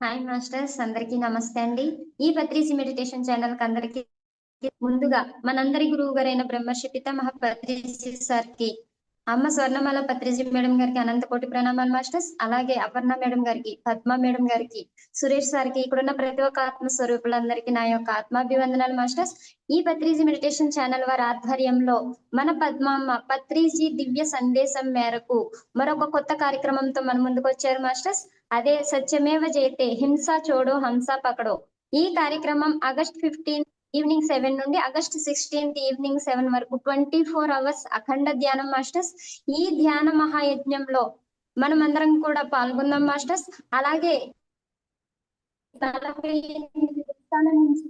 Hi masters, అందరికీ నమస్తే అండి. ఈ పత్రిజీ మెడిటేషన్ ఛానల్ కి అందరికీ ముందుగా మనందరి గురువు గారైన బ్రహ్మర్షి పితామహ పత్రిజీ సార్ కి, అమ్మ స్వర్ణమాల పత్రిజీ మేడం గారికి అనంత కోటి ప్రణామాలు మాస్టర్స్. అలాగే అపర్ణ మేడం గారికి, పద్మ మేడం గారికి, సురేష్ సార్ కి, ఇక్కడున్న ప్రతి ఒక్క ఆత్మ స్వరూపులందరికీ నా యొక్క ఆత్మాభివందనాలు మాస్టర్స్. ఈ పత్రిజీ మెడిటేషన్ ఛానల్ వారి ఆధ్వర్యంలో మన పద్మమ్మ పత్రిజీ దివ్య సందేశం మేరకు మరొక కొత్త కార్యక్రమంతో మన ముందుకు వచ్చారు మాస్టర్స్. అదే సత్యమేవ జయతే, హింస చోడో హంస పకడో. ఈ కార్యక్రమం ఆగస్ట్ 15 ఈవినింగ్ 7 నుండి ఆగస్ట్ 16 ఈవినింగ్ 7 వరకు 24 అవర్స్ అఖండ ధ్యానం మాస్టర్స్. ఈ ధ్యాన మహాయజ్ఞంలో మనం అందరం కూడా పాల్గొందాం మాస్టర్స్. అలాగే 48 దేశాల నుంచి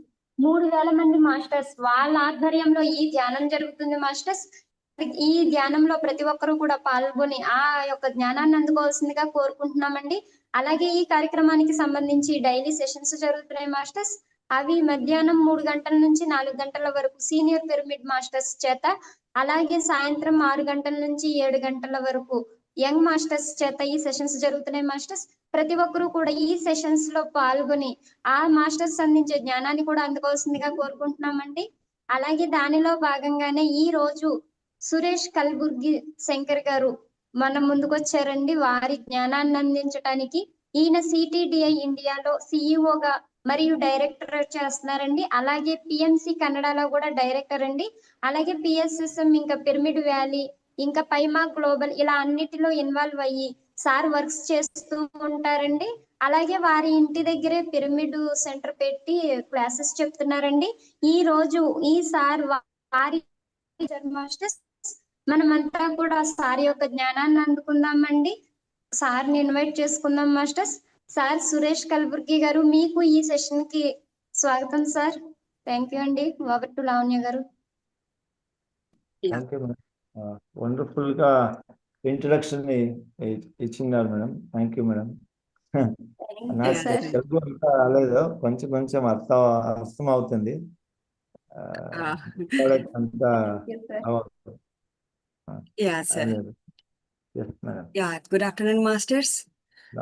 3000 మంది మాస్టర్స్ వాళ్ళ ఆధ్వర్యంలో ఈ ధ్యానం జరుగుతుంది మాస్టర్స్. ఈ ధ్యానంలో ప్రతి ఒక్కరూ కూడా పాల్గొని ఆ యొక్క జ్ఞానాన్ని అందుకోవాల్సిందిగా కోరుకుంటున్నామండి. అలాగే ఈ కార్యక్రమానికి సంబంధించి డైలీ సెషన్స్ జరుగుతున్నాయి మాస్టర్స్. అవి మధ్యాహ్నం 3 గంటల నుంచి 4 గంటల వరకు సీనియర్ పిరమిడ్ మాస్టర్స్ చేత, అలాగే సాయంత్రం 6 గంటల నుంచి 7 గంటల వరకు యంగ్ మాస్టర్స్ చేత ఈ సెషన్స్ జరుగుతున్నాయి మాస్టర్స్. ప్రతి ఒక్కరూ కూడా ఈ సెషన్స్ లో పాల్గొని ఆ మాస్టర్స్ అందించే జ్ఞానాన్ని కూడా అందుకోవాల్సిందిగా కోరుకుంటున్నామండి. అలాగే దానిలో భాగంగానే ఈ రోజు సురేష్ కల్బుర్గి శంకర్ గారు మన ముందుకొచ్చారండి వారి జ్ఞానాన్ని అందించడానికి. ఈయన సిటిడిఐ ఇండియాలో సిఇఓగా మరియు డైరెక్టర్ చేస్తున్నారండి. అలాగే పిఎంసి కన్నడలో కూడా డైరెక్టర్ అండి. అలాగే పిఎస్ఎస్ఎం, ఇంకా పిరమిడ్ వ్యాలీ, ఇంకా పైమా గ్లోబల్, ఇలా అన్నిటిలో ఇన్వాల్వ్ అయ్యి సార్ వర్క్స్ చేస్తూ ఉంటారండి. అలాగే వారి ఇంటి దగ్గరే పిరమిడ్ సెంటర్ పెట్టి క్లాసెస్ చెప్తున్నారండి. ఈ రోజు ఈ సార్ వారి మాస్టర్స్ మనమంతా కూడా సార్ యొక్క జ్ఞానాన్ని అందుకుందామండి. సార్ని ఇన్వైట్ చేసుకుందాం మాస్టర్స్. సార్ సురేష్ కల్బుర్గి గారు, మీకు ఈ సెషన్ కి స్వాగతం సార్. థ్యాంక్ యూ అండి. ఓవర్ టు లావణ్య గారు. వండర్ఫుల్ గా ఇంట్రడక్షన్ ఇచ్చినారు madam. Thank you madam. Telugu అంతా రాలేదు, కొంచెం కొంచెం అర్థం అవుతుంది. Yeah, sir. Yes, madam. Yeah, good afternoon, masters.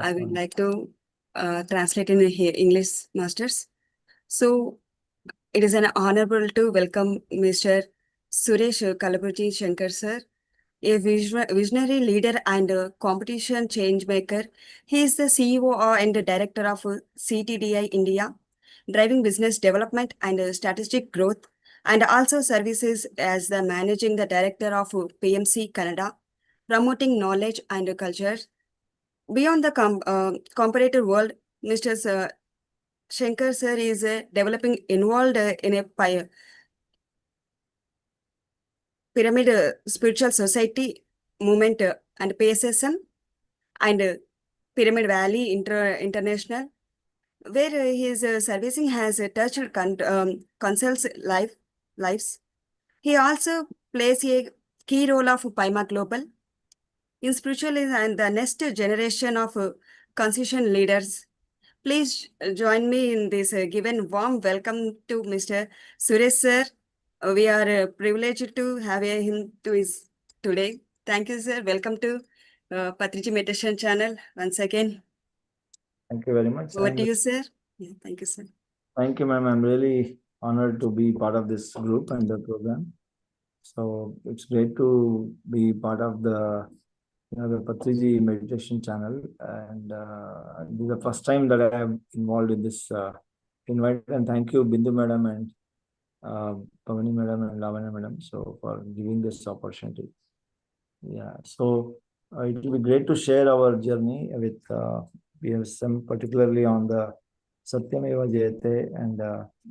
I would like to translate in English, masters. So, it is an honorable to welcome Mr. Suresh Kalburgi Shankar, sir, a visionary leader and competition change maker. He is the CEO and director of CTDI India, driving business development and strategic growth, and also services as the managing the director of PMC Canada, promoting knowledge and culture. Beyond the comparative world, Mr. Shankar sir is developing involved in a pyramid spiritual society movement and PSSM and Pyramid Valley International, where his servicing has touched consul's lives. He also plays a key role of Paima Global in spiritualism and the next generation of conscious leaders. Please join me in this given warm welcome to Mr. Suresh sir. We are privileged to have him today. Thank you, sir. Welcome to Patriji Meditation Channel once again. Thank you very much. Over to you, sir. Yeah, thank you, sir. Thank you, ma'am. I'm really honored to be part of this group and the program. So it's great to be part of the Patriji Meditation Channel, and this is the first time that I am involved in this invite. And thank you, Bindu madam and Pavani madam and Lavanya madam, so for giving this opportunity. Yeah, so it will be great to share our journey with we have some particularly on the Sathyameva Jayathe and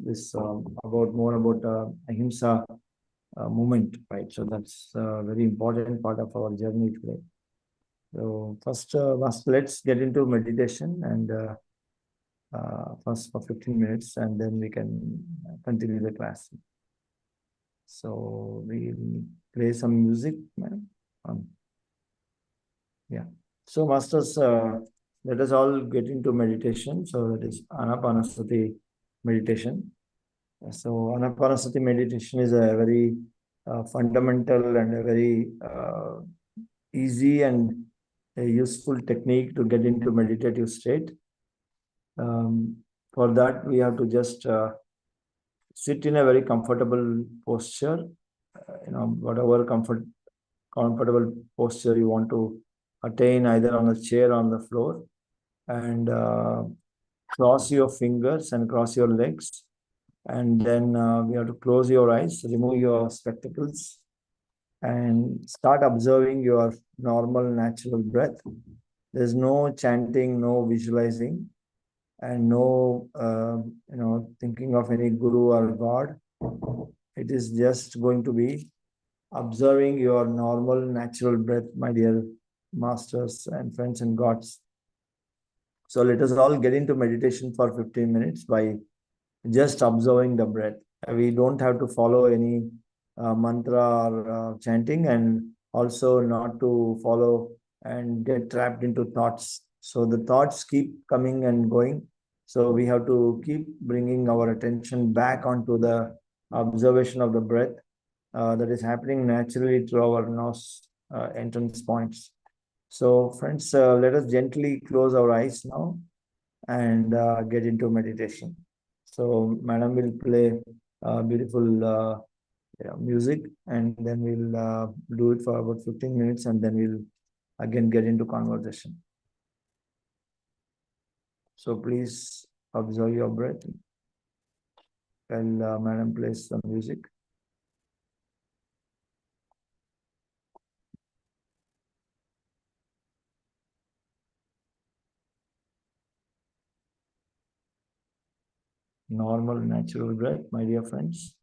this more about ahimsa movement, right? So that's a very important part of our journey today. So first, let's get into meditation and first for 15 minutes, and then we can continue the class. So we'll play some music, madam. Yeah. So masters, let us all get into meditation. So that is Anapanasati meditation. So Anapanasati meditation is a very fundamental and a very easy and a useful technique to get into meditative state. For that, we have to just sit in a very comfortable posture, whatever comfortable posture you want to attain, either on the chair or on the floor, and cross your fingers and cross your legs. And then we have to close your eyes, remove your spectacles, and start observing your normal, natural breath. There's no chanting, no visualizing, and no, thinking of any guru or God. It is just going to be observing your normal, natural breath, my dear masters and friends and gods. So let us all get into meditation for 15 minutes by just observing the breath. We don't have to follow any mantra or chanting, and also not to follow and get trapped into thoughts. So the thoughts keep coming and going. So we have to keep bringing our attention back onto the observation of the breath that is happening naturally through our nose entrance points. So friends, let us gently close our eyes now and get into meditation. So Madam will play beautiful music, and then we'll do it for about 15 minutes, and then we'll again get into conversation. So please observe your breath while Madam plays some music. Normal, natural breath, my dear friends.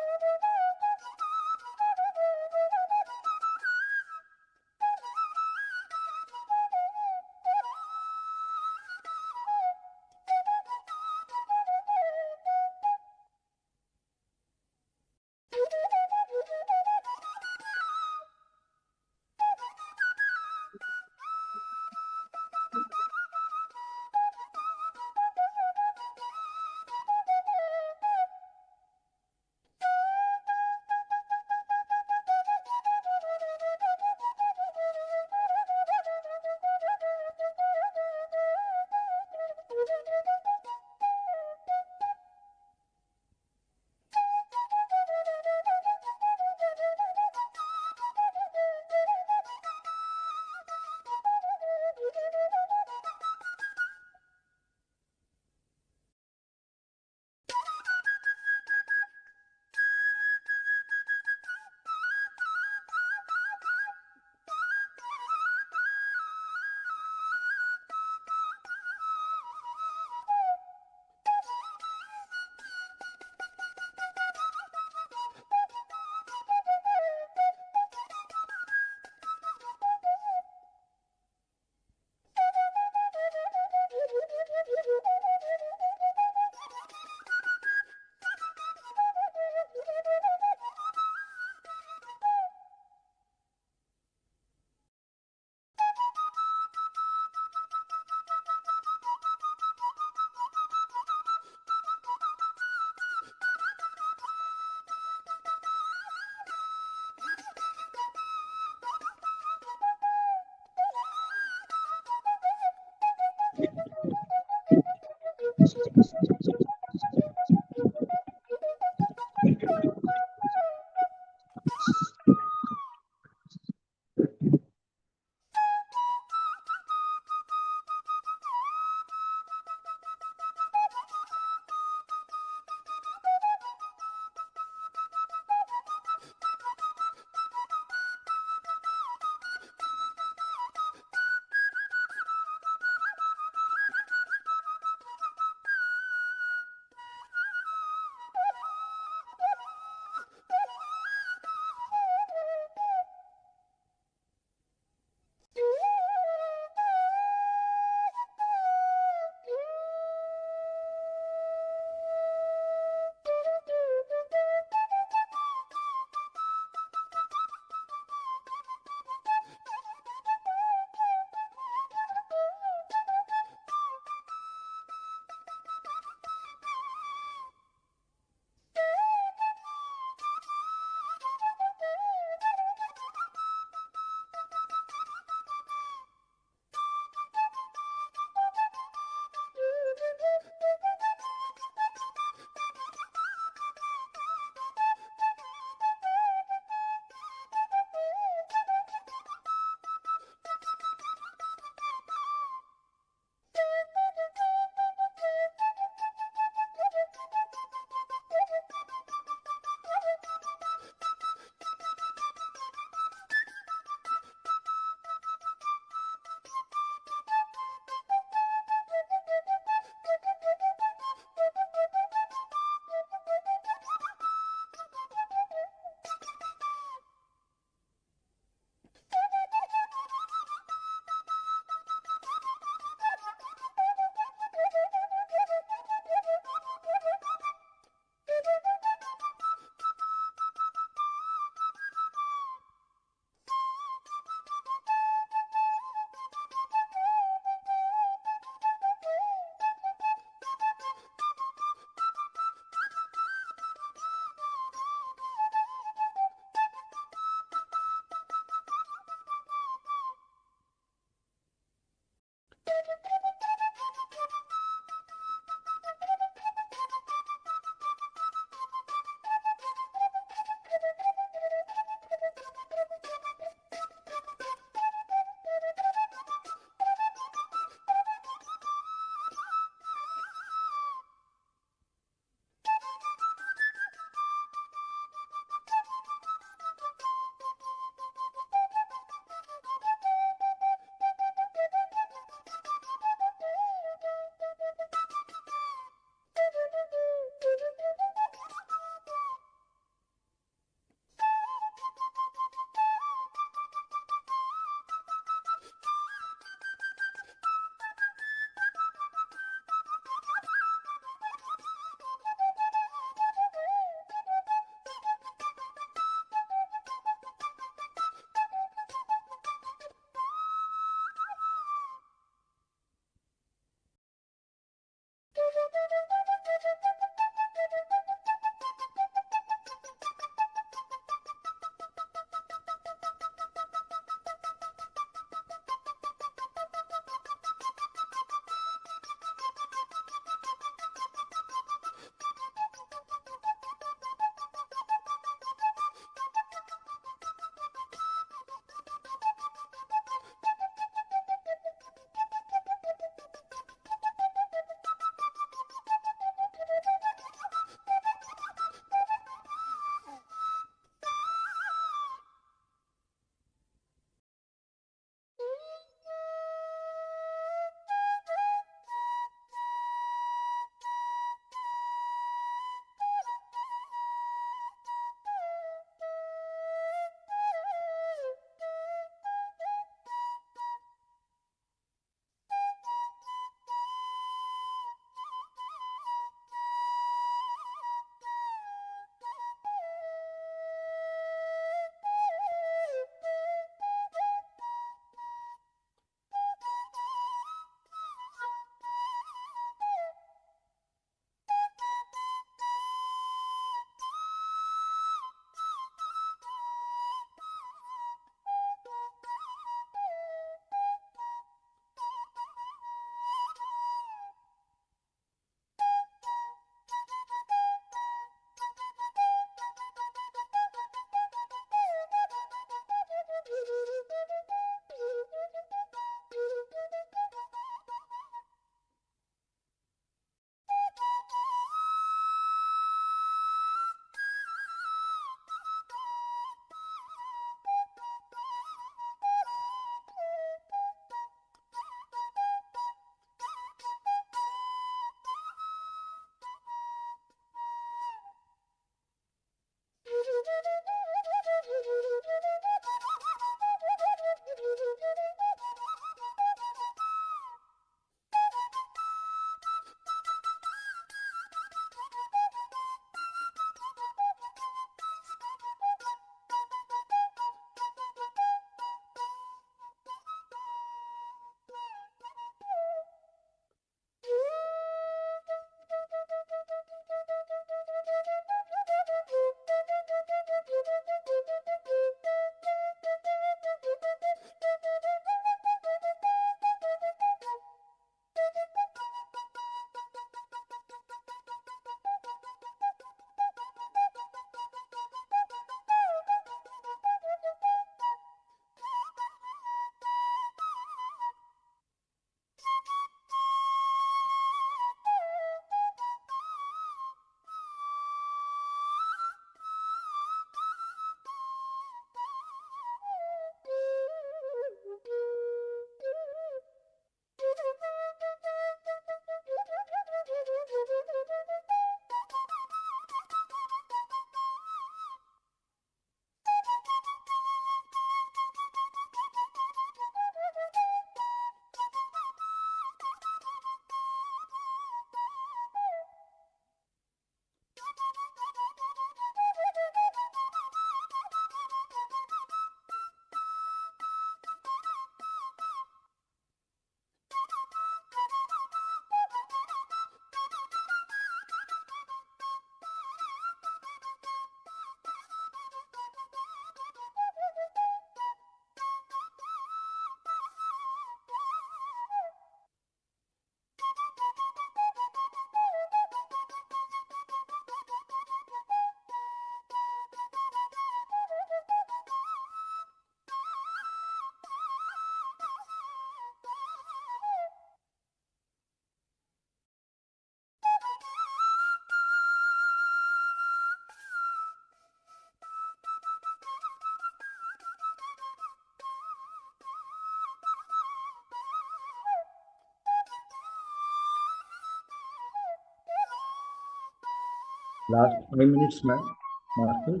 Last 5 minutes, master.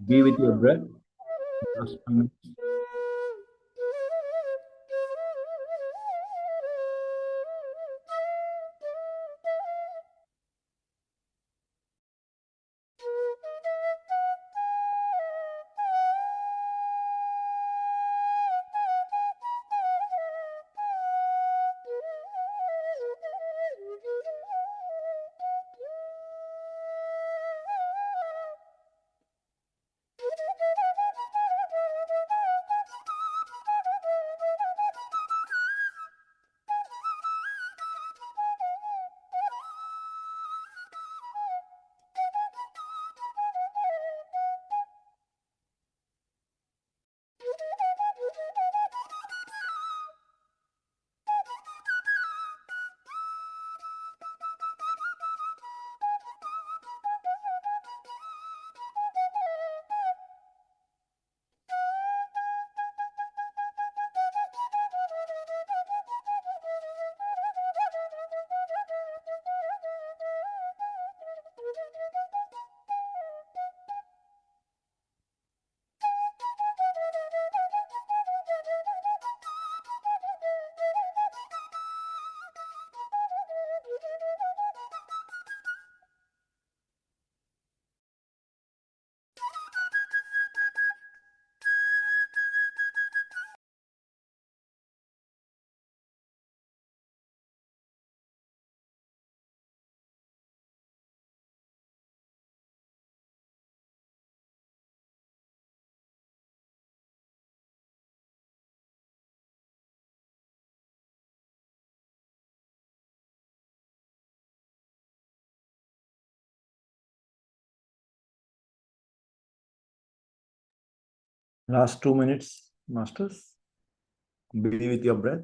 Be with your breath. Last 5 minutes. Last 2 minutes, masters. Be with your breath.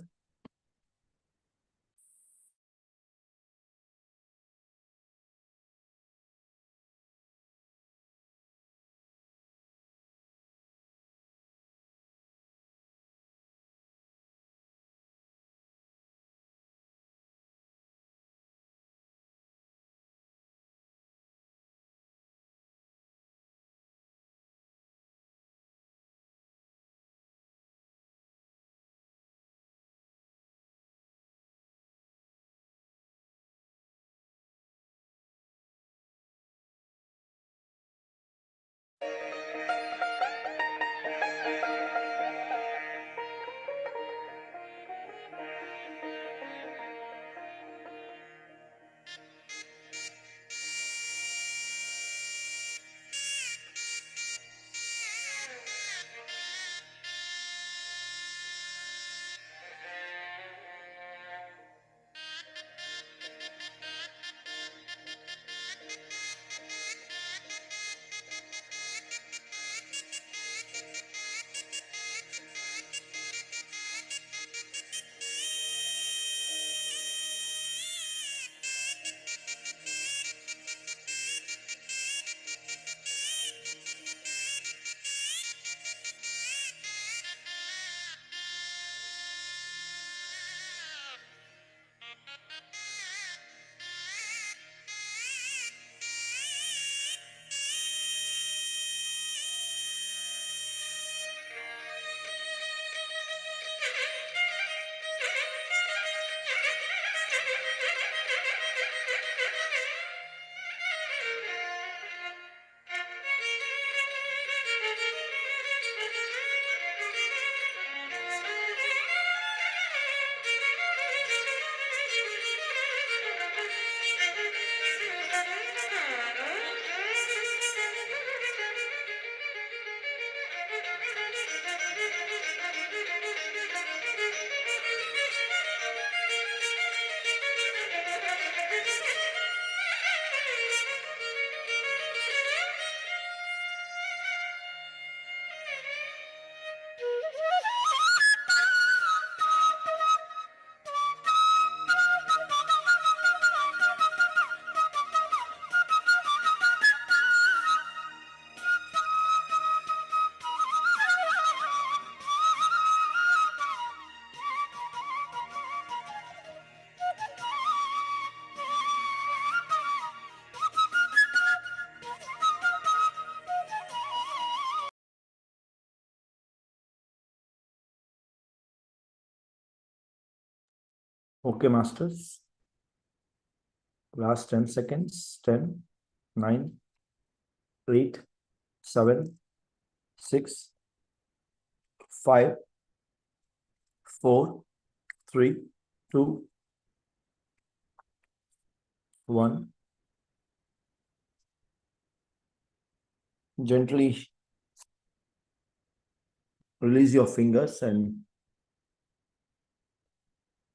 Okay, masters. Last 10 seconds. 10, 9, 8, 7, 6, 5, 4, 3, 2, 1. Gently release your fingers and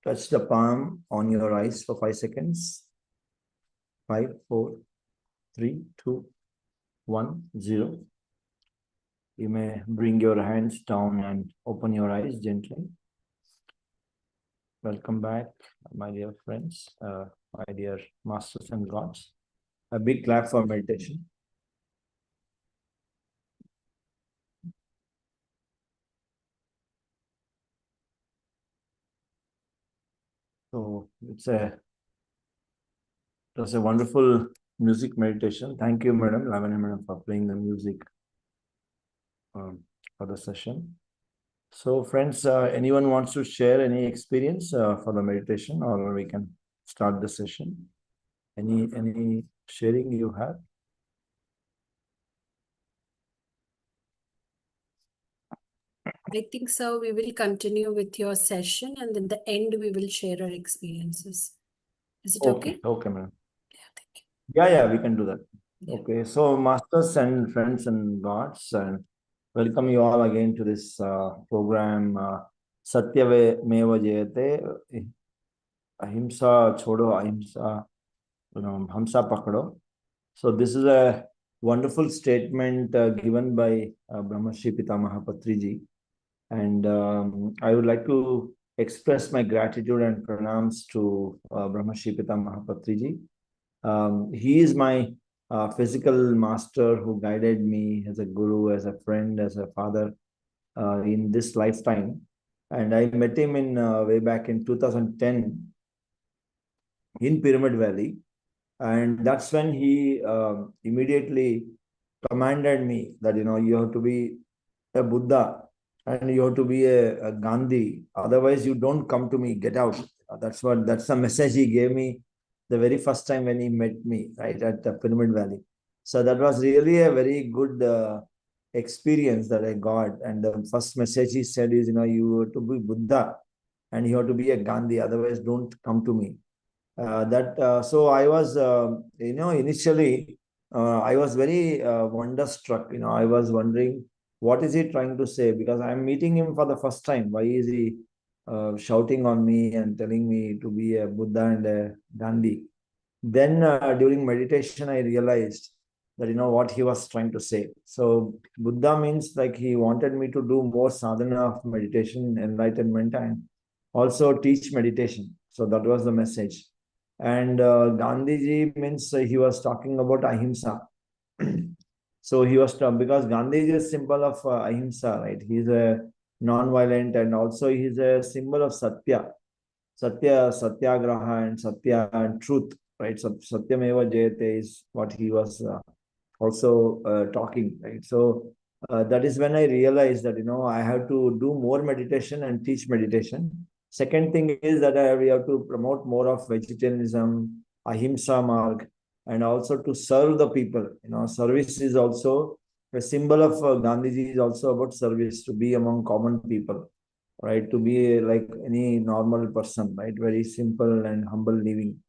touch the palm on your eyes for 5 seconds. 5, 4, 3, 2, 1, 0. You may bring your hands down and open your eyes gently. Welcome back, my dear friends, my dear masters and gods. A big clap for meditation. So it was a wonderful music meditation. Thank you, Madam Lavanya Madam, for playing the music for the session. So friends, anyone wants to share any experience for the meditation, or we can start the session? Any sharing you have? I think so. We will continue with your session, and in the end, we will share our experiences. Is it okay? Okay, madam. Yeah, thank you. Yeah, we can do that. Yeah. Okay, so masters and friends and gods, and welcome you all again to this program, Sathyameva Jayathe, Ahimsa Chodo, Ahimsa, Hamsa Pakado. So this is a wonderful statement given by Brahmarshi Pitamaha Patriji. And I would like to express my gratitude and pranams to Brahmarshi Pitamaha Patriji. He is my physical master who guided me as a guru, as a friend, as a father in this lifetime. And I met him in way back in 2010 in Pyramid Valley. And that's when he immediately commanded me that, you have to be a Buddha and you have to be a Gandhi. Otherwise, you don't come to me, get out. That's the message he gave me the very first time when he met me, right, at the Pyramid Valley. So that was really a very good experience that I got. And the first message he said is, you have to be Buddha and you have to be a Gandhi. Otherwise, don't come to me. So I was, initially, I was very wonderstruck. I was wondering, what is he trying to say? Because I'm meeting him for the first time. Why is he shouting on me and telling me to be a Buddha and a Gandhi? Then during meditation, I realized that, what he was trying to say. So Buddha means like he wanted me to do more sadhana of meditation, enlightenment, and also teach meditation. So that was the message. And Gandhiji means he was talking about ahimsa. So he was because Gandhiji is a symbol of ahimsa, right? He's a non-violent, and also he's a symbol of satya, satyagraha, and satya and truth, right? So Satyameva Jayate is what he was also talking, right? So that is when I realized that, I have to do more meditation and teach meditation. Second thing is that we have to promote more of vegetarianism, ahimsa marg, and also to serve the people. Service is also a symbol of Gandhiji is also about service, to be among common people, right? To be like any normal person, right? Very simple and humble living.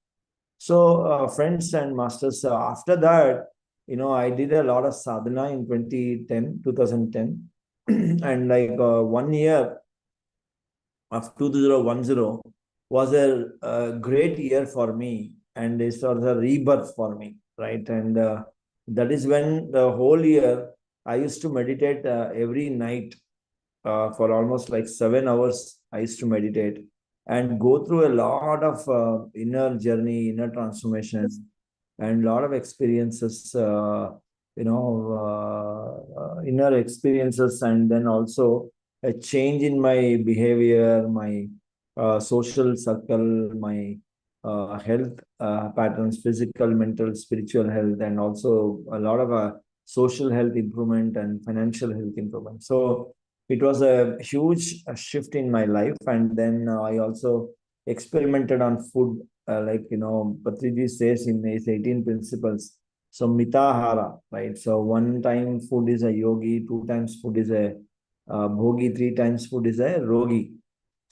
So, friends and masters, after that, I did a lot of sadhana in 2010, and like 1 year of 2010 was a great year for me, and this was a rebirth for me, right? And that is when the whole year I used to meditate every night for almost like 7 hours. I used to meditate and go through a lot of inner journey, inner transformation, and a lot of experiences, inner experiences, and then also a change in my behavior, my social circle, my health patterns, physical, mental, spiritual health, and also a lot of social health improvement and financial health improvement. So it was a huge shift in my life. And then I also experimented on food, like, Patriji says in his 18 principles. So mitahara, right? So one time food is a yogi, two times food is a bhogi, three times food is a rogi.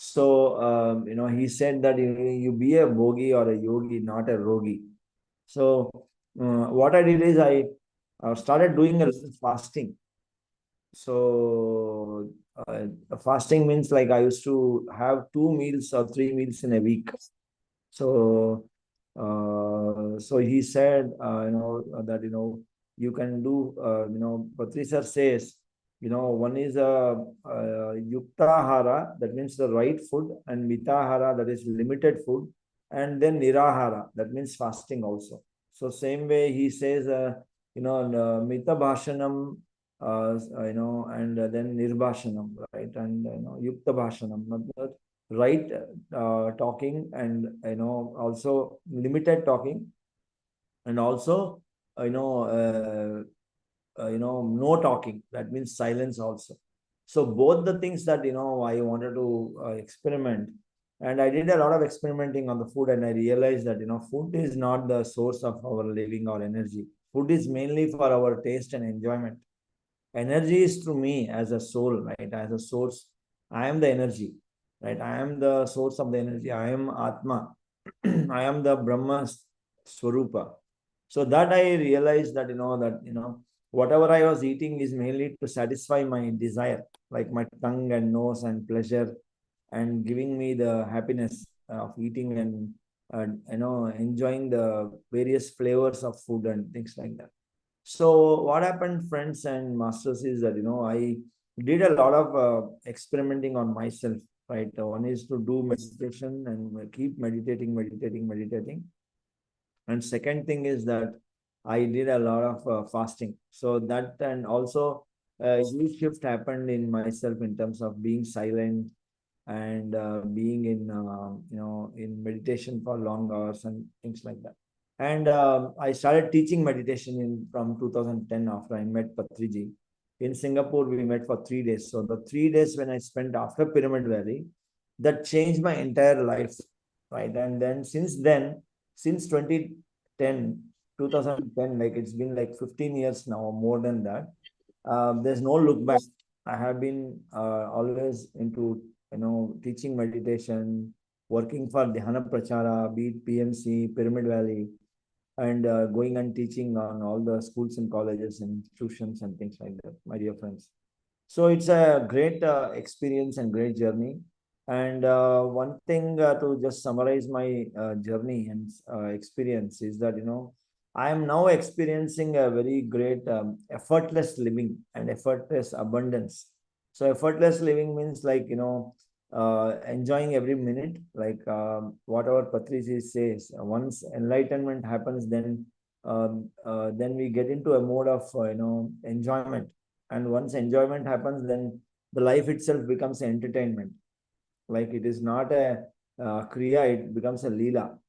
So, he said that you be a bhogi or a yogi, not a rogi. So, what I did is I started doing a little fasting. So, fasting means like I used to have 2 meals or 3 meals in a week. So, so he said, that, you can do, Patri sir says, one is yuktahara, that means the right food, and mitahara, that is limited food, and then nirahara, that means fasting also. So same way he says, mita bhashanam, and then nirbhashanam, right? And, yukta bhashanam, right talking, and also limited talking, and also no talking, that means silence also. So both the things that I wanted to experiment, and I did a lot of experimenting on the food, and I realized that food is not the source of our living or energy. Food is mainly for our taste and enjoyment. Energy is to me as a soul, right? As a source, I am the energy, right? I am the source of the energy. I am Atma. I am the Brahma Swarupa. So that I realized that, whatever I was eating is mainly to satisfy my desire, like my tongue and nose and pleasure, and giving me the happiness of eating and, enjoying the various flavors of food and things like that. So what happened, friends and masters, is that, I did a lot of experimenting on myself, right? One is to do meditation and keep meditating. And second thing is that I did a lot of fasting. So that, and also a huge shift happened in myself in terms of being silent and being in, in meditation for long hours and things like that. And I started teaching meditation from 2010 after I met Patriji. In Singapore, we met for 3 days. So the 3 days when I spent after Pyramid Valley, that changed my entire life, right? And then, since 2010, like it's been like 15 years now, or more than that, there's no look back. I have been always into, teaching meditation, working for Dhyana Prachara, be it PMC, Pyramid Valley, and going and teaching on all the schools and colleges and institutions and things like that, my dear friends. So it's a great experience and great journey. And one thing to just summarize my journey and experience is that, I am now experiencing a very great effortless living and effortless abundance. So effortless living means like, enjoying every minute, like whatever Patriji says, once enlightenment happens, then we get into a mode of, enjoyment. And once enjoyment happens, then the life itself becomes an entertainment. Like it is not a kriya, it becomes a leela,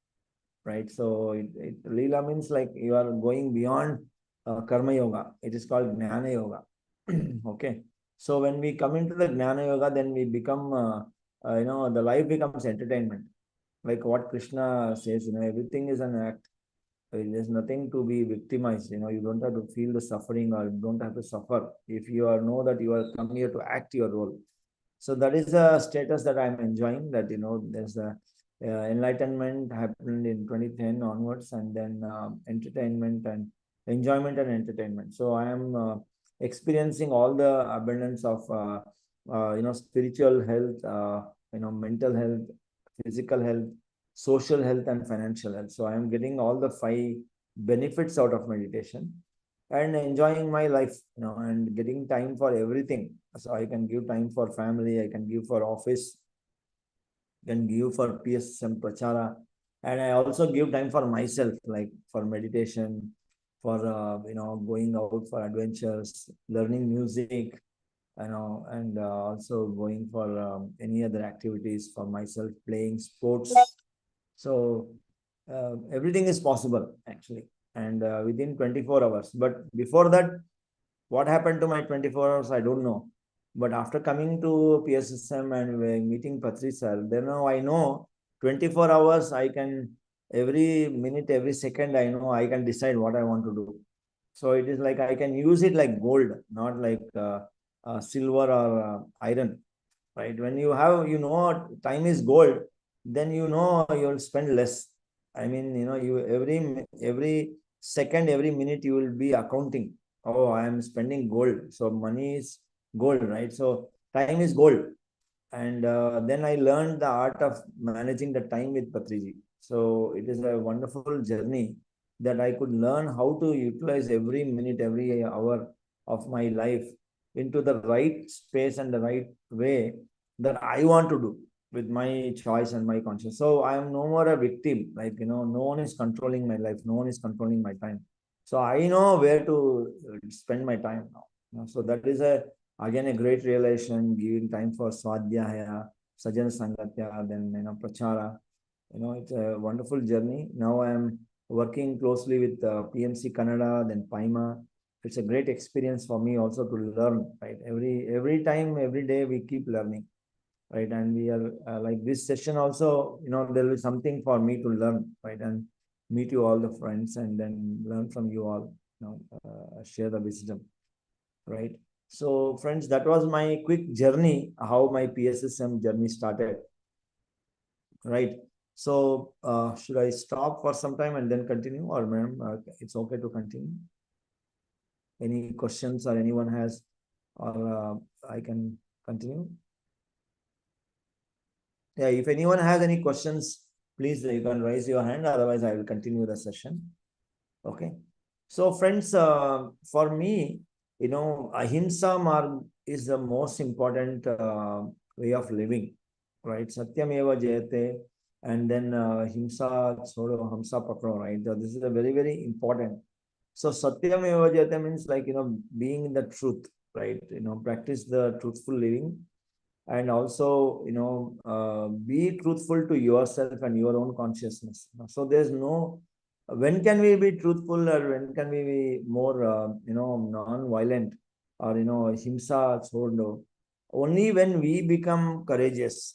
right? So leela means like you are going beyond karma yoga. It is called jnana yoga. Okay. So when we come into the jnana yoga, then we become, the life becomes entertainment. Like what Krishna says, everything is an act. There's nothing to be victimized. You don't have to feel the suffering, or you don't have to suffer if you know that you are come here to act your role. So that is the status that I'm enjoying. That there's a enlightenment happened in 2010 onwards, and then entertainment and enjoyment and entertainment. So I am experiencing all the abundance of spiritual health, mental health, physical health, social health, and financial health. So I am getting all the 5 benefits out of meditation and enjoying my life, and getting time for everything. So I can give time for family, I can give for office, can give for PSM Prachara, and I also give time for myself, like for meditation, for going out for adventures, learning music, and also going for any other activities for myself, playing sports. So everything is possible actually, and within 24 hours. But before that, what happened to my 24 hours, I don't know. But after coming to PSSM and meeting Patri sir, then now I know 24 hours, I can, every minute, every second, I know I can decide what I want to do. So it is like I can use it like gold, not like silver or iron, right? When you have, time is gold, then you'll spend less. I mean, you every second, every minute you will be accounting. Oh, I am spending gold. So money is gold, right? So time is gold. And then I learned the art of managing the time with Patriji. So it is a wonderful journey that I could learn how to utilize every minute, every hour of my life into the right space and the right way that I want to do with my choice and my conscience. So I am no more a victim. Like, no one is controlling my life. No one is controlling my time. So I know where to spend my time now. So that is again a great realization, giving time for Swadhyaya, Sajana Sangatya, then, Prachara. It's a wonderful journey. Now I am working closely with PMC Kannada, then Paima. It's a great experience for me also to learn, right? Every time, every day we keep learning, right? And we are like this session also, there will be something for me to learn, right? And meet you all the friends and then learn from you all, share the wisdom, right? So friends, that was my quick journey, how my PSSM journey started, right? So should I stop for some time and then continue, or ma'am, it's okay to continue? Any questions or anyone has, or I can continue? Yeah, if anyone has any questions, please you can raise your hand, otherwise I will continue the session. Okay. So friends, for me, ahimsa marg is the most important way of living, right? Sathyameva Jayathe, and then himsa chodo hamsa pakro, right? This is a very, very important. So Satyameva Jayate means like, being in the truth, right? Practice the truthful living, and also, be truthful to yourself and your own consciousness. So there's no, when can we be truthful, or when can we be more, non-violent, or, himsa chodo? Only when we become courageous.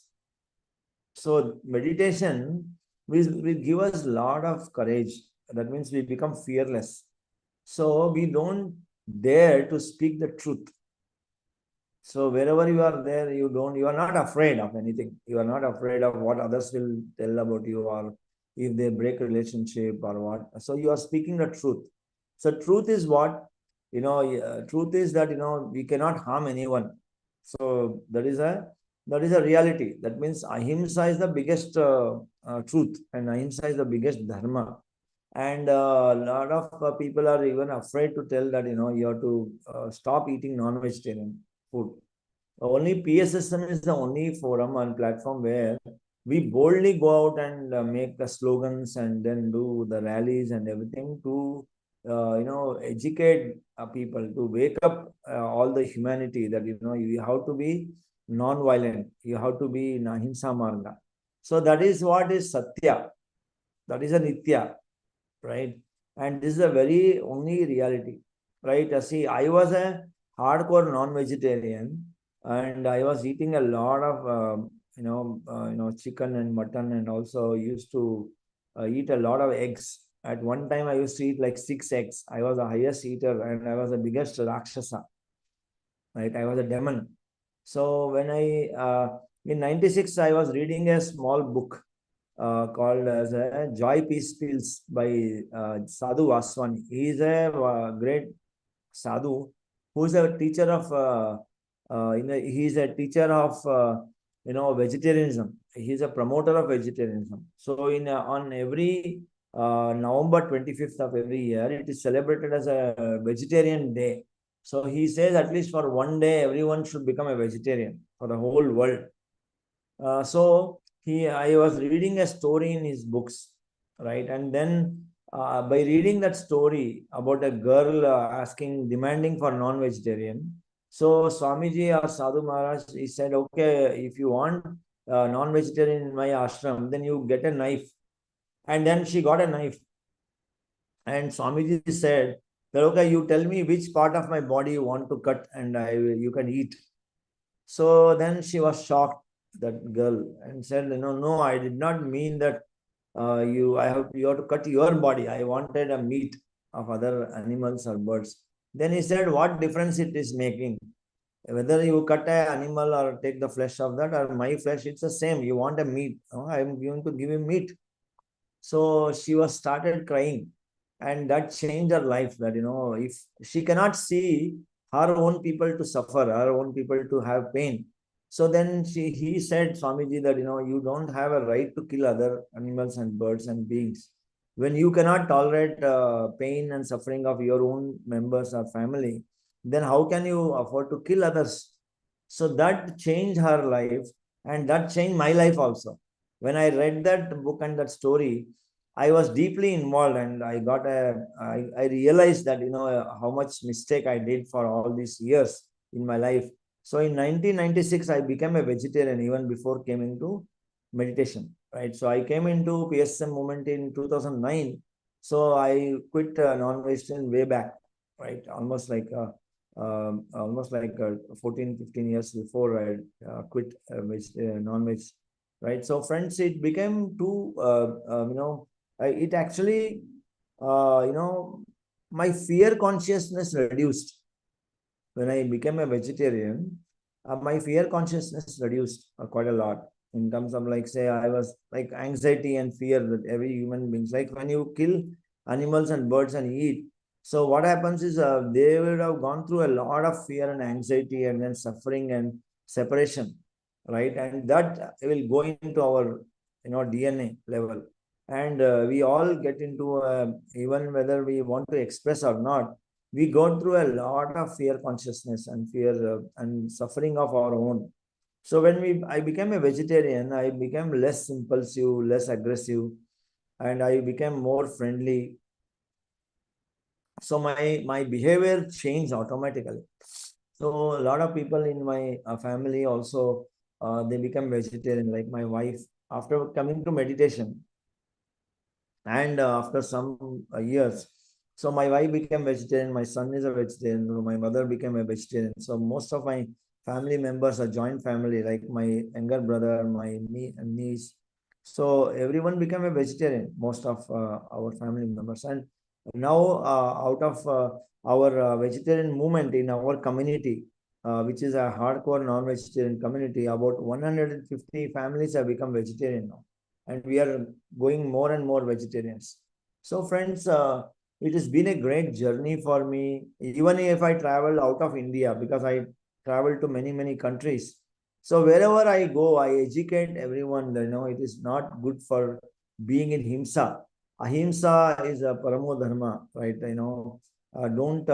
So meditation will give us a lot of courage. That means we become fearless. So we don't dare to speak the truth. So wherever you are there, you are not afraid of anything. You are not afraid of what others will tell about you, or if they break relationship or what. So you are speaking the truth. So truth is what, truth is that, we cannot harm anyone. So that is a reality. That means ahimsa is the biggest truth, and ahimsa is the biggest dharma. And a lot of people are even afraid to tell that, you have to stop eating non-vegetarian food. Only PSSM is the only forum and platform where we boldly go out and make the slogans and then do the rallies and everything to, educate people, to wake up all the humanity that, you have to be non-violent, you have to be in ahimsa marga. So that is what is Satya, that is a Nitya, right? And this is a very only reality, right? See, I was a hardcore non-vegetarian, and I was eating a lot of chicken and mutton, and also used to eat a lot of eggs. At one time, I used to eat like 6 eggs. I was the highest eater, and I was the biggest Rakshasa, right? I was a demon. So when in 96, I was reading a small book called as a Joy Peace Pills by Sadhu Vaswani. He is a great sadhu who is a teacher of, he is a teacher of, vegetarianism. He is a promoter of vegetarianism. So on every November 25th of every year, it is celebrated as a vegetarian day. So he says at least for one day, everyone should become a vegetarian for the whole world. So I was reading a story in his books, right? And then by reading that story about a girl demanding for non-vegetarian, so Swamiji or Sadhu Maharaj, he said, okay, if you want non-vegetarian in my ashram, then you get a knife. And then she got a knife. And Swamiji said that, okay, you tell me which part of my body you want to cut, and you can eat. So then she was shocked. that girl and said, no, I did not mean that you have to cut your body. I wanted a meat of other animals or birds. Then he said, what difference it is making? Whether you cut an animal or take the flesh of that or my flesh, it's the same. You want a meat. I'm going to give you meat. So she was started crying, and that changed her life. That if she cannot see her own people to suffer, her own people to have pain, so then he said, Swamiji, that you don't have a right to kill other animals and birds and beings. When you cannot tolerate pain and suffering of your own members or family, then how can you afford to kill others? So that changed her life, and that changed my life also. When I read that book and that story, I was deeply involved, and I realized that how much mistake I did for all these years in my life. So in 1996, I became a vegetarian even before came into meditation, right? So I came into PSM movement in 2009. So I quit non-vegetarian way back, right? Almost like 14, 15 years before I quit non-veg, right? So friends, it became too, it actually, my fear consciousness reduced. When I became a vegetarian, my fear consciousness reduced quite a lot in terms of, like, say, I was like anxiety and fear that every human beings, like when you kill animals and birds and eat, so what happens is they would have gone through a lot of fear and anxiety and then suffering and separation, right? And that will go into our DNA level, and we all get into even whether we want to express or not, we go through a lot of fear consciousness and fear and suffering of our own. So when I became a vegetarian, I became less impulsive, less aggressive, and I became more friendly. So my behavior changed automatically. So a lot of people in my family also, they become vegetarian, like my wife. After coming to meditation, and after some years, so my wife became vegetarian, my son is a vegetarian, my mother became a vegetarian. So most of my family members are joint family, like my younger brother, my niece. So everyone became a vegetarian, most of our family members. And now out of our vegetarian movement in our community, which is a hardcore non-vegetarian community, about 150 families have become vegetarian now, and we are going more and more vegetarians. So friends, it has been a great journey for me, even if I travel out of India, because I travel to many countries. So wherever I go, I educate everyone that it is not good for being in himsa. Ahimsa is a paramo dharma, right? Don't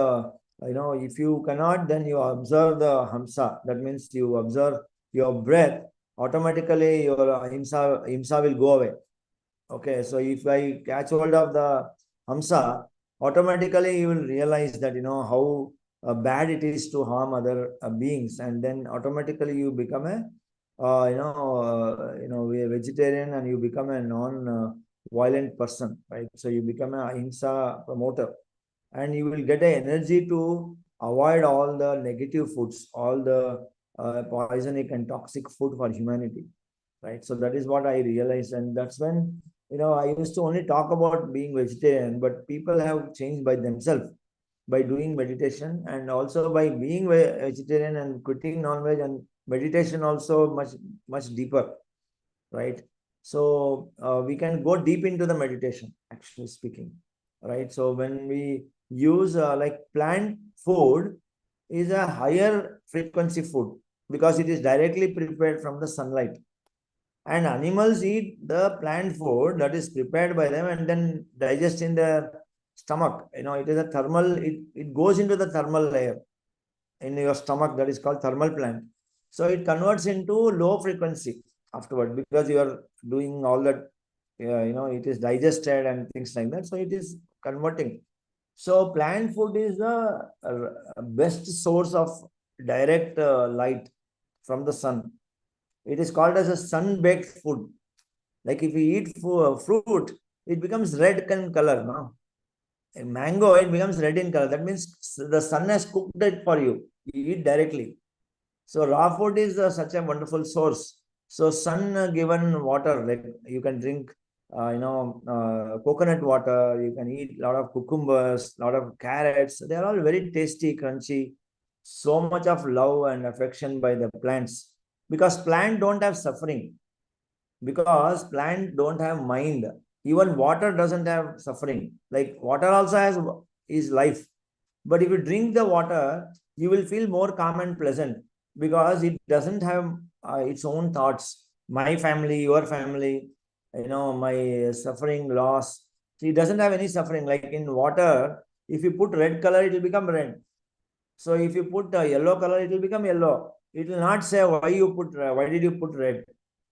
if you cannot, then you observe the hamsa. That means you observe your breath. Automatically your ahimsa will go away. Okay, so if I catch hold of the hamsa, automatically you will realize that how bad it is to harm other beings, and then automatically you become a a vegetarian, and you become a non-violent person, right? So you become a ahimsa promoter, and you will get an energy to avoid all the negative foods, all the poisonic and toxic food for humanity, right? So that is what I realized, and that's when I used to only talk about being vegetarian, but people have changed by themselves by doing meditation, and also by being vegetarian and quitting non-veg, and meditation also much deeper, right? So we can go deep into the meditation, actually speaking, right? So when we use like plant food is a higher frequency food, because it is directly prepared from the sunlight, and animals eat the plant food that is prepared by them and then digest in their stomach. It is a thermal, it goes into the thermal layer in your stomach, that is called thermal plant. So it converts into low frequency afterward, because you are doing all that, it is digested and things like that. So it is converting. So plant food is the best source of direct light from the sun. It is called as a sun-baked food. Like if you eat fruit, it becomes red in color. No? A mango, it becomes red in color. That means the sun has cooked it for you. You eat directly. So raw food is such a wonderful source. So sun given water, like you can drink, coconut water, you can eat a lot of cucumbers, a lot of carrots. They are all very tasty, crunchy. So much of love and affection by the plants, because plant don't have suffering, because plant don't have mind. Even water doesn't have suffering. Like water also has is life. But if you drink the water, you will feel more calm and pleasant, because it doesn't have its own thoughts. My family, your family, my suffering, loss. So it doesn't have any suffering. Like in water, if you put red color, it will become red. So if you put a yellow color, it will become yellow. It will not say why did you put red.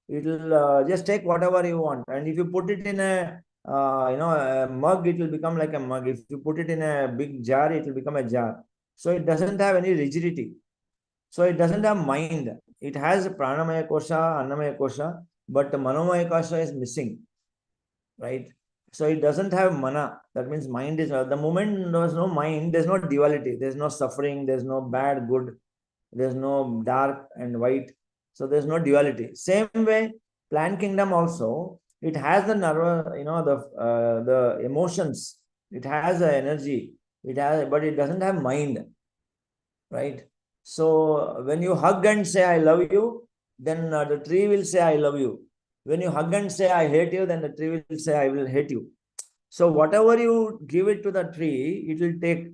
It will just take whatever you want. And if you put it in a mug, it will become like a mug. If you put it in a big jar, it will become a jar. So it doesn't have any rigidity. So it doesn't have mind. It has pranamaya kosha, annamaya kosha, but the manomaya kosha is missing, right? So it doesn't have mana. That means mind is the moment there's no mind, there's no duality, there's no suffering, there's no bad, good, there's no dark and white. So there's no duality. Same way, plant kingdom also, it has the nerve, the emotions, it has the energy, but it doesn't have mind, right? So when you hug and say I love you, then the tree will say I love you. When you hug and say I hate you, then the tree will say I will hate you. So whatever you give it to the tree, it will take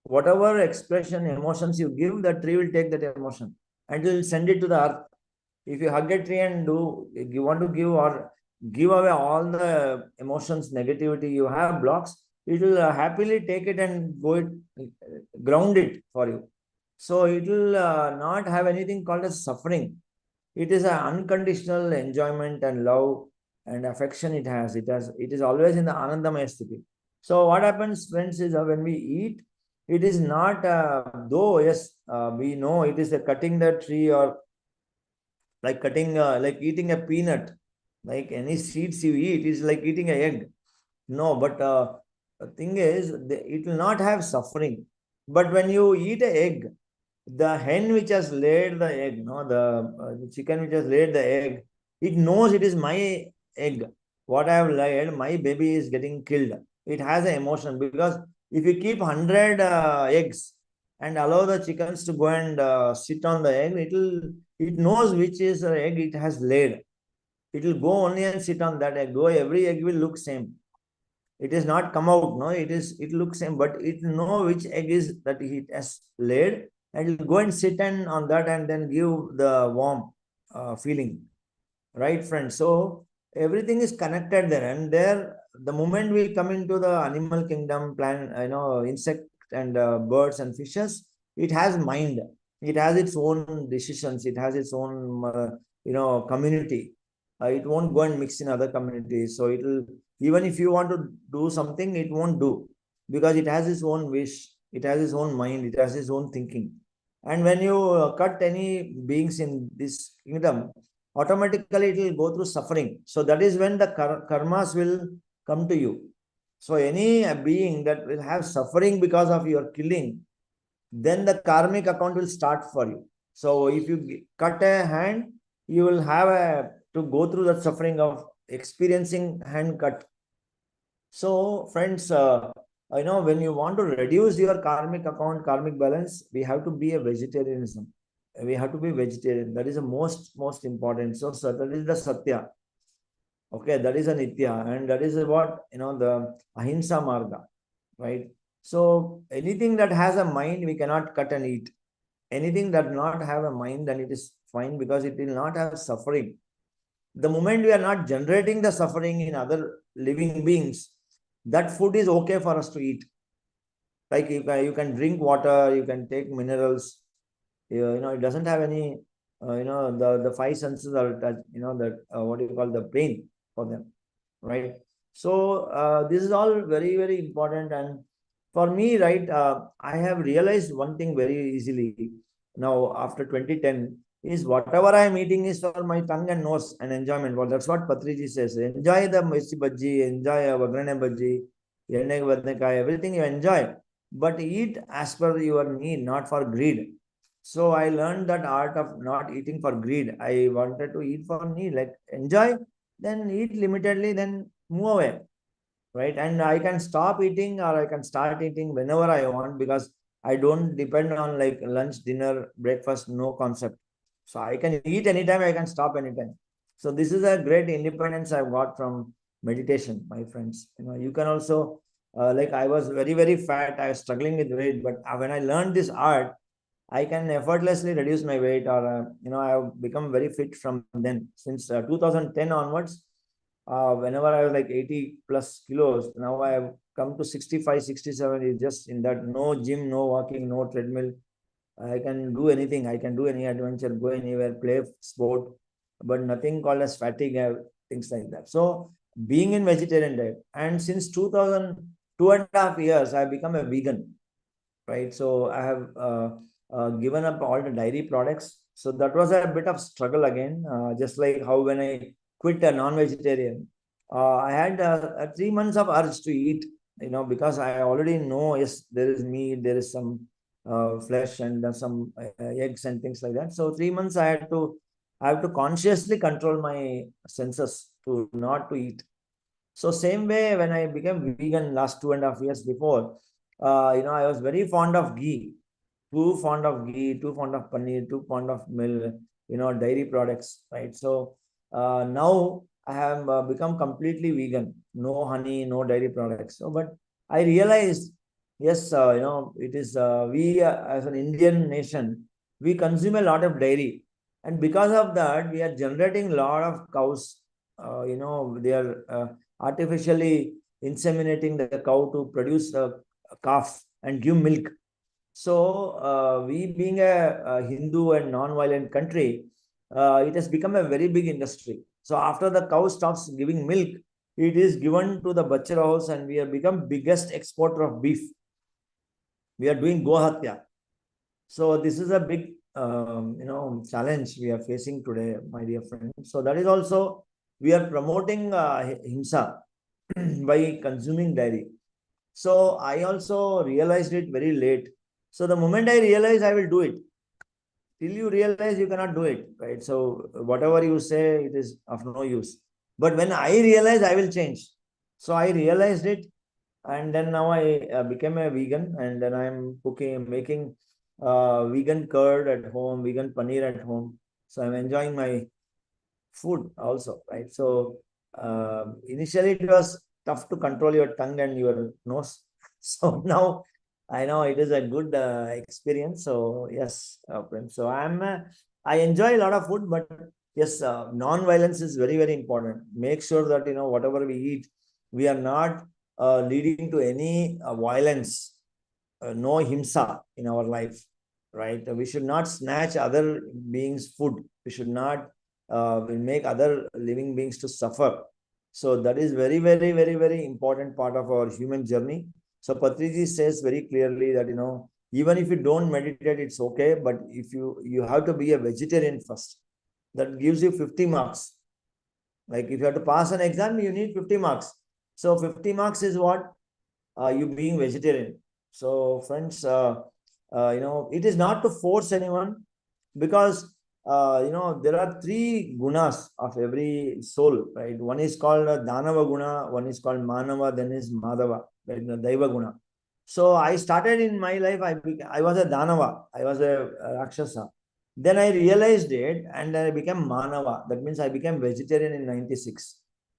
whatever expression, emotions you give, the tree will take that emotion and it will send it to the earth. If you hug a tree and you want to give away all the emotions, negativity you have, blocks, it will happily take it and ground it for you. So it will not have anything called as suffering. It is an unconditional enjoyment and love and affection it has. It is always in the Anandamaya sthiti. So what happens, friends, is when we eat, it is not, though, yes, we know it is cutting the tree, or like cutting, like eating a peanut, like any seeds you eat is like eating an egg. No, but the thing is, it will not have suffering. But when you eat an egg, the hen which has laid the egg, the chicken which has laid the egg, it knows it is my egg. What I have laid, my baby is getting killed. It has an emotion, because if you keep 100 eggs and allow the chickens to go and sit on the egg, it knows which is the egg it has laid. It will go only and sit on that egg. Though every egg will look same. It is not come out, no, it looks same, but it know which egg is that it has laid, and it will go and sit on that and then give the warm feeling, right, friends? So everything is connected there, and there the moment we come into the animal kingdom, plant, insect and birds and fishes, it has mind, it has its own decisions, it has its own community. It won't go and mix in other communities. So it will, even if you want to do something, it won't do, because it has its own wish, it has its own mind, it has its own thinking. And when you cut any beings in this kingdom, automatically it will go through suffering. So that is when the karmas will come to you. So any being that will have suffering because of your killing, then the karmic account will start for you. So if you cut a hand, you will have to go through the suffering of experiencing hand cut. So friends, when you want to reduce your karmic account, karmic balance, we have to be a vegetarianism. We have to be vegetarian. That is the most important. So that is the Satya. Okay, that is a Nitya, and that is what, the Ahimsa Marga, right? So anything that has a mind, we cannot cut and eat. Anything that not have a mind, then it is fine, because it will not have suffering. The moment we are not generating the suffering in other living beings, that food is okay for us to eat. Like you can drink water, you can take minerals. It doesn't have any, the five senses are, that what do you call, the pain for them, right? So this is all very, very important. And for me, right, I have realized one thing very easily now after 2010 is whatever I am eating is for my tongue and nose and enjoyment. Well, that's what Patriji says. Enjoy the Messi Bhaji, enjoy Vagrane Bhaji, everything you enjoy, but eat as per your need, not for greed. So I learned that art of not eating for greed. I wanted to eat for need, like enjoy, then eat limitedly, then move away, right? And I can stop eating or I can start eating whenever I want because I don't depend on like lunch, dinner, breakfast, no concept. So I can eat anytime, I can stop anytime. So this is a great independence I've got from meditation, my friends. You can also, like I was very, very fat. I was struggling with weight, but when I learned this art, I can effortlessly reduce my weight, or I have become very fit from then. Since 2010 onwards, whenever I was like 80 plus kilos, now I have come to 65, 67. Is just in that no gym, no walking, no treadmill. I can do anything. I can do any adventure, go anywhere, play sport, but nothing called as fatigue, things like that. So being in vegetarian diet, and since 2.5 years, I have become a vegan, right? So I have given up all the dairy products. So that was a bit of struggle again, just like how when I quit a non-vegetarian, I had 3 months of urge to eat, because I already know, yes, there is meat, there is some flesh and some eggs and things like that. So 3 months I have to consciously control my senses to not to eat. So same way when I became vegan last 2.5 years before, I was very fond of ghee, too fond of paneer, too fond of milk, dairy products, right? So now I have become completely vegan, no honey, no dairy products. So, but I realized, yes, it is we as an Indian nation, we consume a lot of dairy, and because of that, we are generating a lot of cows. They are artificially inseminating the cow to produce a calf and give milk. So we being a Hindu and non-violent country, it has become a very big industry. So after the cow stops giving milk, it is given to the butcher house, and we have become biggest exporter of beef. We are doing gohatya. So this is a big challenge we are facing today, my dear friends. So that is also we are promoting himsa by consuming dairy. So I also realized it very late. So the moment I realize, I will do it. Till you realize, you cannot do it, right? So whatever you say, it is of no use. But when I realize, I will change. So I realized it, and then now I became a vegan, and then I'm making vegan curd at home, vegan paneer at home. So I'm enjoying my food also, right? So initially it was tough to control your tongue and your nose. So now I know it is a good experience. So yes, friends. So I enjoy a lot of food, but yes, non-violence is very, very important. Make sure that whatever we eat, we are not leading to any violence, no himsa in our life, right? We should not snatch other beings' food. We should not make other living beings to suffer. So that is very, very, very, very important part of our human journey. So Patriji says very clearly that even if you don't meditate, it's okay. But if you have to be a vegetarian first, that gives you 50 marks. Like if you have to pass an exam, you need 50 marks. So 50 marks is what you being vegetarian. So friends, it is not to force anyone, because there are three gunas of every soul, right? One is called Danava guna, one is called Manava, then is Madhava, right? Daiva guna. So I started in my life, I was a Danava, I was a Rakshasa. Then I realized it and I became Manava. That means I became vegetarian in 96.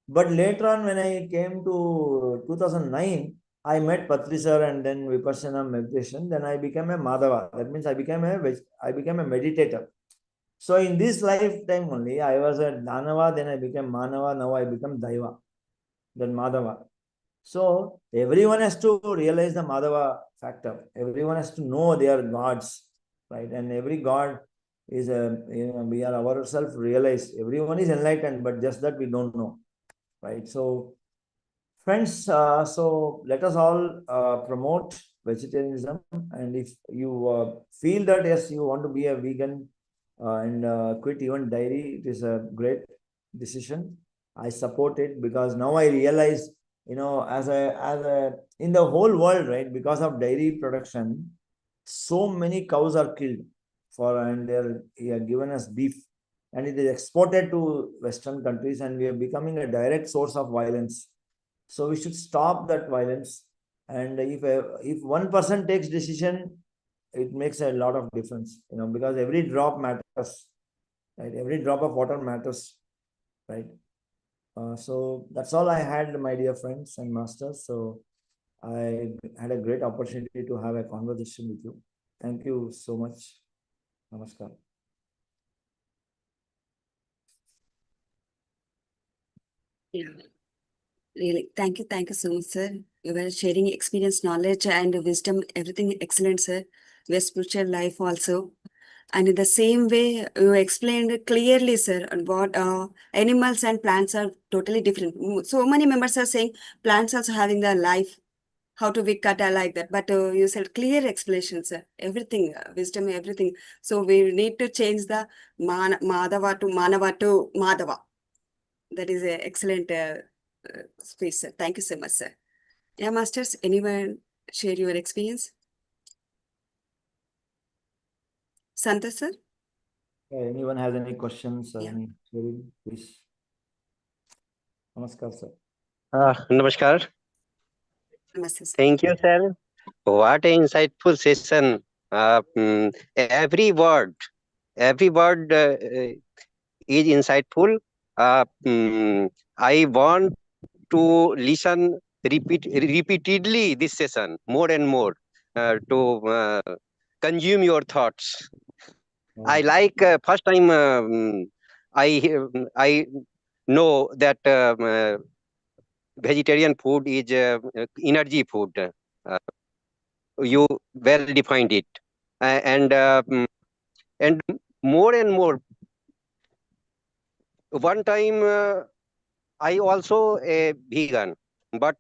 But later on, when I came to 2009, I met Patri sir and then Vipassana meditation. Then I became a Madhava. That means I became a meditator. So in this lifetime only, I was a Danava, then I became Manava, now I become Daiva, then Madhava. So everyone has to realize the Madhava factor. Everyone has to know they are gods, right? And every god is we are ourselves realized. Everyone is enlightened, but just that we don't know, right? So friends, so let us all promote vegetarianism. And if you feel that, yes, you want to be a vegan and quit even dairy, it is a great decision. I support it, because now I realize, in the whole world, right, because of dairy production, so many cows are killed. he had given us beef, and it is exported to Western countries, and we are becoming a direct source of violence. So we should stop that violence. And if one person takes decision, it makes a lot of difference, because every drop matters, right? Every drop of water matters, right? So that's all I had, my dear friends and masters. So I had a great opportunity to have a conversation with you. Thank you so much. Namaskar. Yeah, really. Thank you so much, sir. You were sharing experience, knowledge, and wisdom. Everything excellent, sir. Your spiritual life also. And in the same way, you explained clearly, sir, on what animals and plants are totally different. So many members are saying plants also having their life. How to be cut like that? But you said clear explanation, sir. Everything, wisdom, everything. So we need to change the Madhava to Manava to Madhava. That is an excellent speech, sir. Thank you so much, sir. Yeah, masters, anyone share your experience? Santa, sir? Anyone has any questions or Yeah. any query, please. Namaskar, sir. Namaskar. Namaste, sir. Thank you, sir. What an insightful session. Every word is insightful. I want to listen repeatedly this session more and more to consume your thoughts. I like first time I know that vegetarian food is energy food. You well defined it, and more and more. One time I also a vegan, but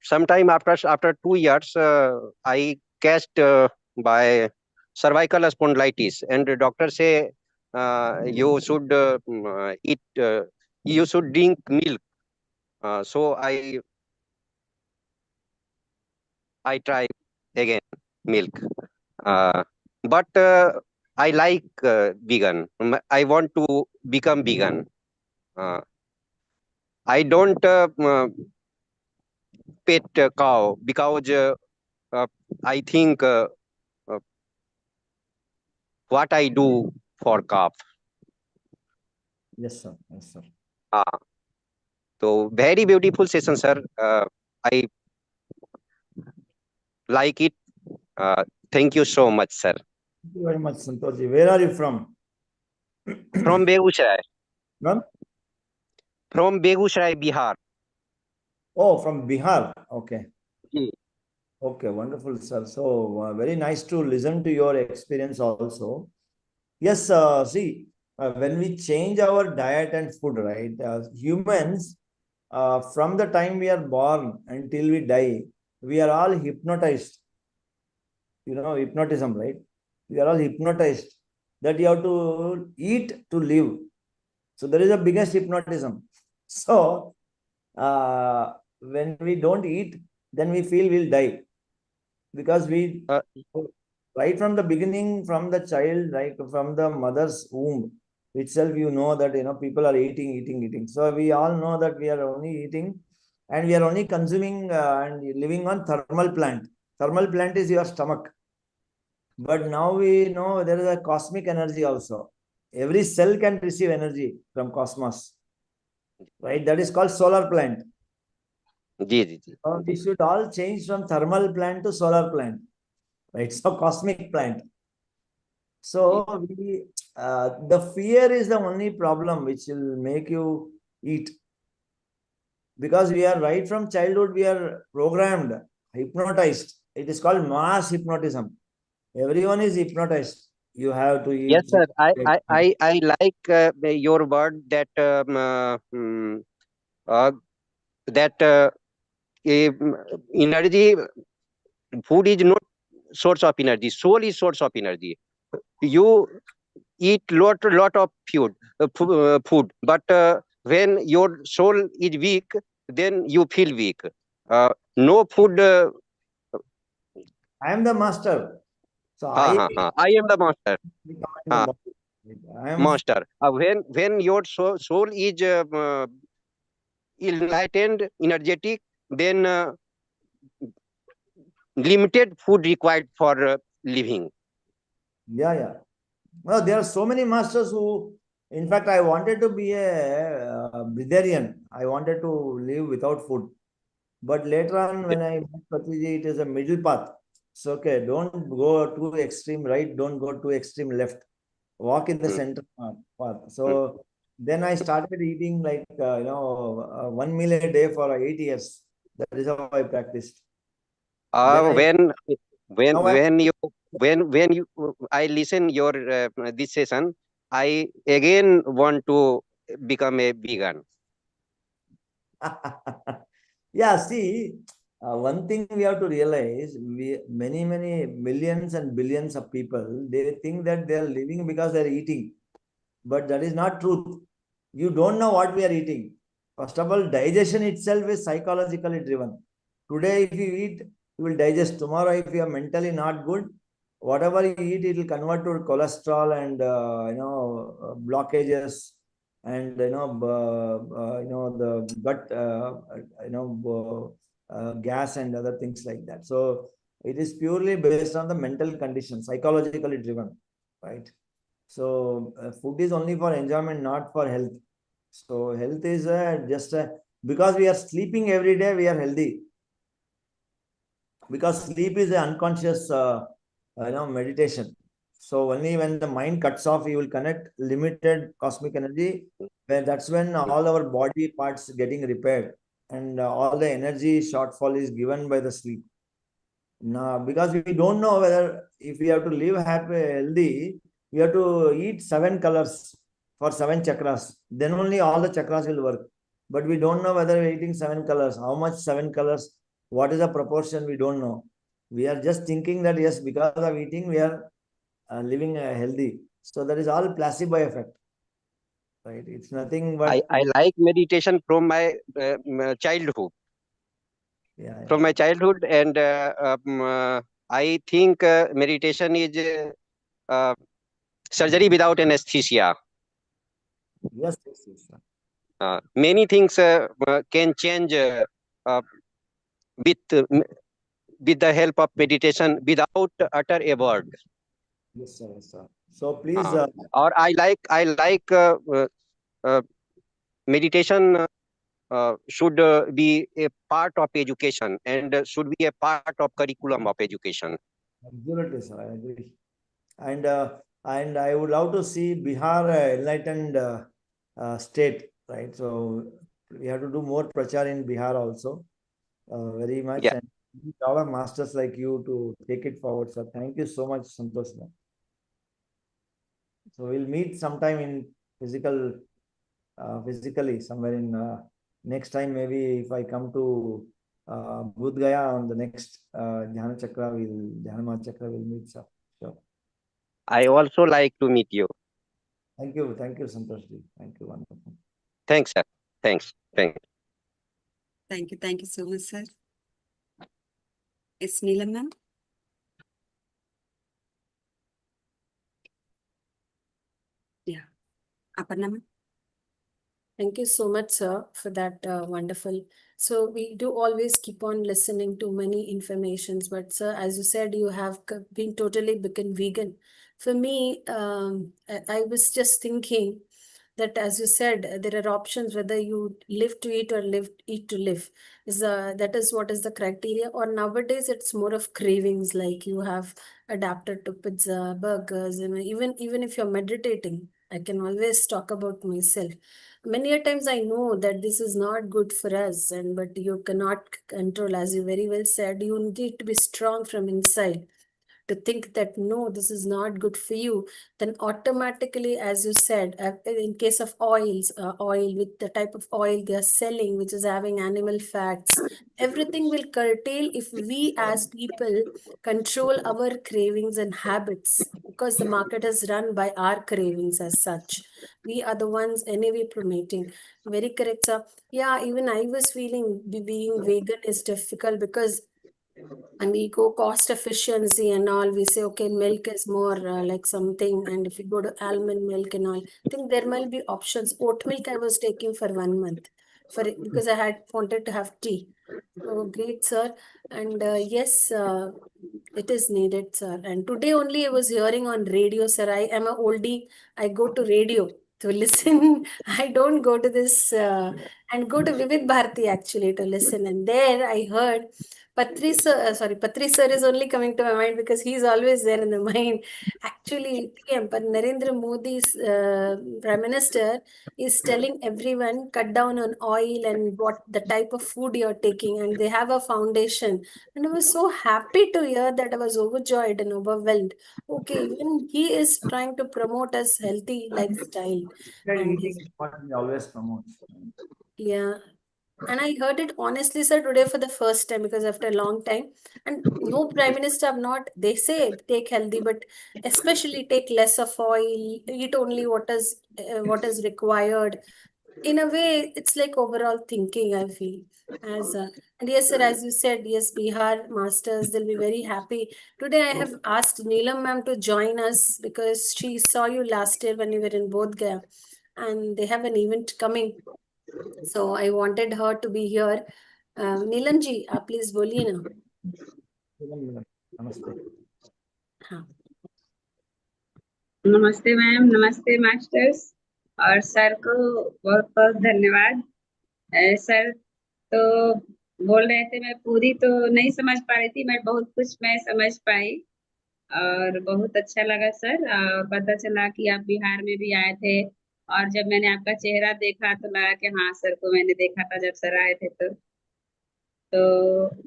sometime after 2 years I catched by cervical spondylitis, and the doctor say you should eat, you should drink milk. So I try again milk, but I like vegan. I want to become vegan. I don't pet cow because uh, I think uh, what I do for calf. Yes, sir. Yes, sir. So very beautiful session, sir. I like it. Thank you so much, sir. Thank you very much, Santoshi. Where are you from? From Begusharai. From? From Begusharai, Bihar. Oh, from Bihar. Okay. Hmm. Okay, wonderful, sir. So very nice to listen to your experience also. Yes, see, when we change our diet and food, right? Humans, from the time we are born until we die, we are all hypnotized. Hypnotism, right? We are all hypnotized that you have to eat to live. So there is a biggest hypnotism. So when we don't eat, then we feel we'll die, because we right from the beginning, from the child, right from the mother's womb itself, that people are eating. So we all know that we are only eating, and we are only consuming and living on thermal plant. Thermal plant is your stomach. But now we know there is a cosmic energy also. Every cell can receive energy from cosmos, right? That is called solar plant. Ji. We should all change from thermal plant to solar plant, right? So cosmic plant. So the fear is the only problem which will make you eat, because we are right from childhood, we are programmed, hypnotized. It is called mass hypnotism. Everyone is hypnotized. You have to Yes, eat. sir. I like your word that that energy, food is not source of energy. Soul is source of energy. You eat lot of food, but when your soul is weak, then you feel weak. No food. I am the master. So I am the master. becoming Ah. the body. I am Master. When your soul is enlightened, energetic, then limited food required for living. yeah. Well, there are so many masters who, in fact, I wanted to be a breatharian. I wanted to live without food. But later on, when I met Patriji, it is a middle path. So, okay, don't go too extreme right, don't go too extreme left. Walk in the Mm. center path. So then I started eating like, 1 meal a day for 8 years. That is how I practiced. Then I, When now I, when you I listen your this session, I again want to become a vegan. yeah, see, one thing we have to realize, many millions and billions of people, they think that they are living because they are eating, but that is not truth. You don't know what we are eating. First of all, digestion itself is psychologically driven. Today, if you eat, you will digest. Tomorrow, if you are mentally not good, whatever you eat, it will convert to cholesterol and blockages, and the gut gas and other things like that. So it is purely based on the mental condition, psychologically driven, right? So food is only for enjoyment, not for health. So health is just because we are sleeping every day, we are healthy. Because sleep is an unconscious, meditation. So only when the mind cuts off, you will connect limited cosmic energy. That's when all our body parts getting repaired, and all the energy shortfall is given by the sleep. Now, because we don't know whether if we have to live happy, healthy, we have to eat 7 colors for 7 chakras. Then only all the chakras will work. But we don't know whether we're eating 7 colors. How much 7 colors? What is the proportion? We don't know. We are just thinking that yes, because of eating, we are living healthy. So that is all placebo effect, right? It's nothing but I like meditation from my childhood. yeah. From my childhood, and I think meditation is surgery without anesthesia. Yes. Many things can change uh, with with the help of meditation without utter a word. Yes, sir. Yes, sir. So please, Or I like uh, meditation should be a part of education, and should be a part of curriculum of education. absolutely, sir. I agree. And I would love to see Bihar enlightened state, right? So we have to do more prachar in Bihar also, very much, Yeah, and need a lot of masters like you to take it forward, sir. Thank you so much, Santosh. So we'll meet sometime in physically somewhere in next time. Maybe if I come to Bodh Gaya on the next Dhyana Chakra, we'll meet, sir. Sure. I also like to meet you. Thank you, Santosh ji. Thank you, wonderful. Thanks, sir. Thanks. Thank you so much, sir. It's Neelam, ma'am. Yeah. Aparna, ma'am. Thank you so much, sir, for that wonderful. So we do always keep on listening to many informations, but sir, as you said, you have been totally become vegan. For me, I was just thinking that, as you said, there are options whether you live to eat or eat to live. That is what is the criteria? Or nowadays it's more of cravings, like you have adapted to pizza, burgers, and even if you're meditating, I can always talk about myself. Many a times I know that this is not good for us, and but you cannot control, as you very well said, you need to be strong from inside to think that no, this is not good for you. Then automatically, as you said, in case of oil, with the type of oil they are selling, which is having animal fats, everything will curtail if we as people control our cravings and habits, because the market is run by our cravings as such. We are the ones anyway promoting. Very correct, sir. Yeah, even I was feeling being vegan is difficult because and we go cost efficiency and all. We say, okay, milk is more like something. And if you go to almond milk and all, I think there might be options. Oat milk I was taking for 1 month because I had wanted to have tea. Oh, great, sir. And yes, it is needed, sir. And today only I was hearing on radio, sir. I am a oldie. I go to radio to listen. I don't go to this and go to Vivid Bharati actually to listen. And there I heard Patri sir is only coming to my mind because he's always there in the mind. Actually, PM, but Narendra Modi's Prime Minister is telling everyone cut down on oil and what the type of food you're taking, and they have a foundation. And I was so happy to hear that. I was overjoyed and overwhelmed. Okay, even he is trying to promote us healthy lifestyle. And Eating is what we always promote. yeah, and I heard it honestly, sir, today for the first time because after a long time, and no prime minister have not, they say take healthy, but especially take less of oil, eat only what is required. In a way, it's like overall thinking, I feel. As and yes, sir, as you said, yes, Bihar masters, they'll be very happy. Today, I have asked Neelam ma'am to join us because she saw you last year when you were in Bodh Gaya, and they have an event coming. So I wanted her to be here. Neelam ji, आप please बोलिए ना. Namaste. हाँ. नमस्ते ma'am, नमस्ते masters और sir को बहुत बहुत धन्यवाद। सर तो बोल रहे थे, मैं पूरी तो नहीं समझ पा रही थी, मैं बहुत कुछ मैं समझ पाई और बहुत अच्छा लगा सर। और पता चला कि आप बिहार में भी आए थे और जब मैंने आपका चेहरा देखा तो लगा कि हाँ सर को मैंने देखा था जब सर आए थे। तो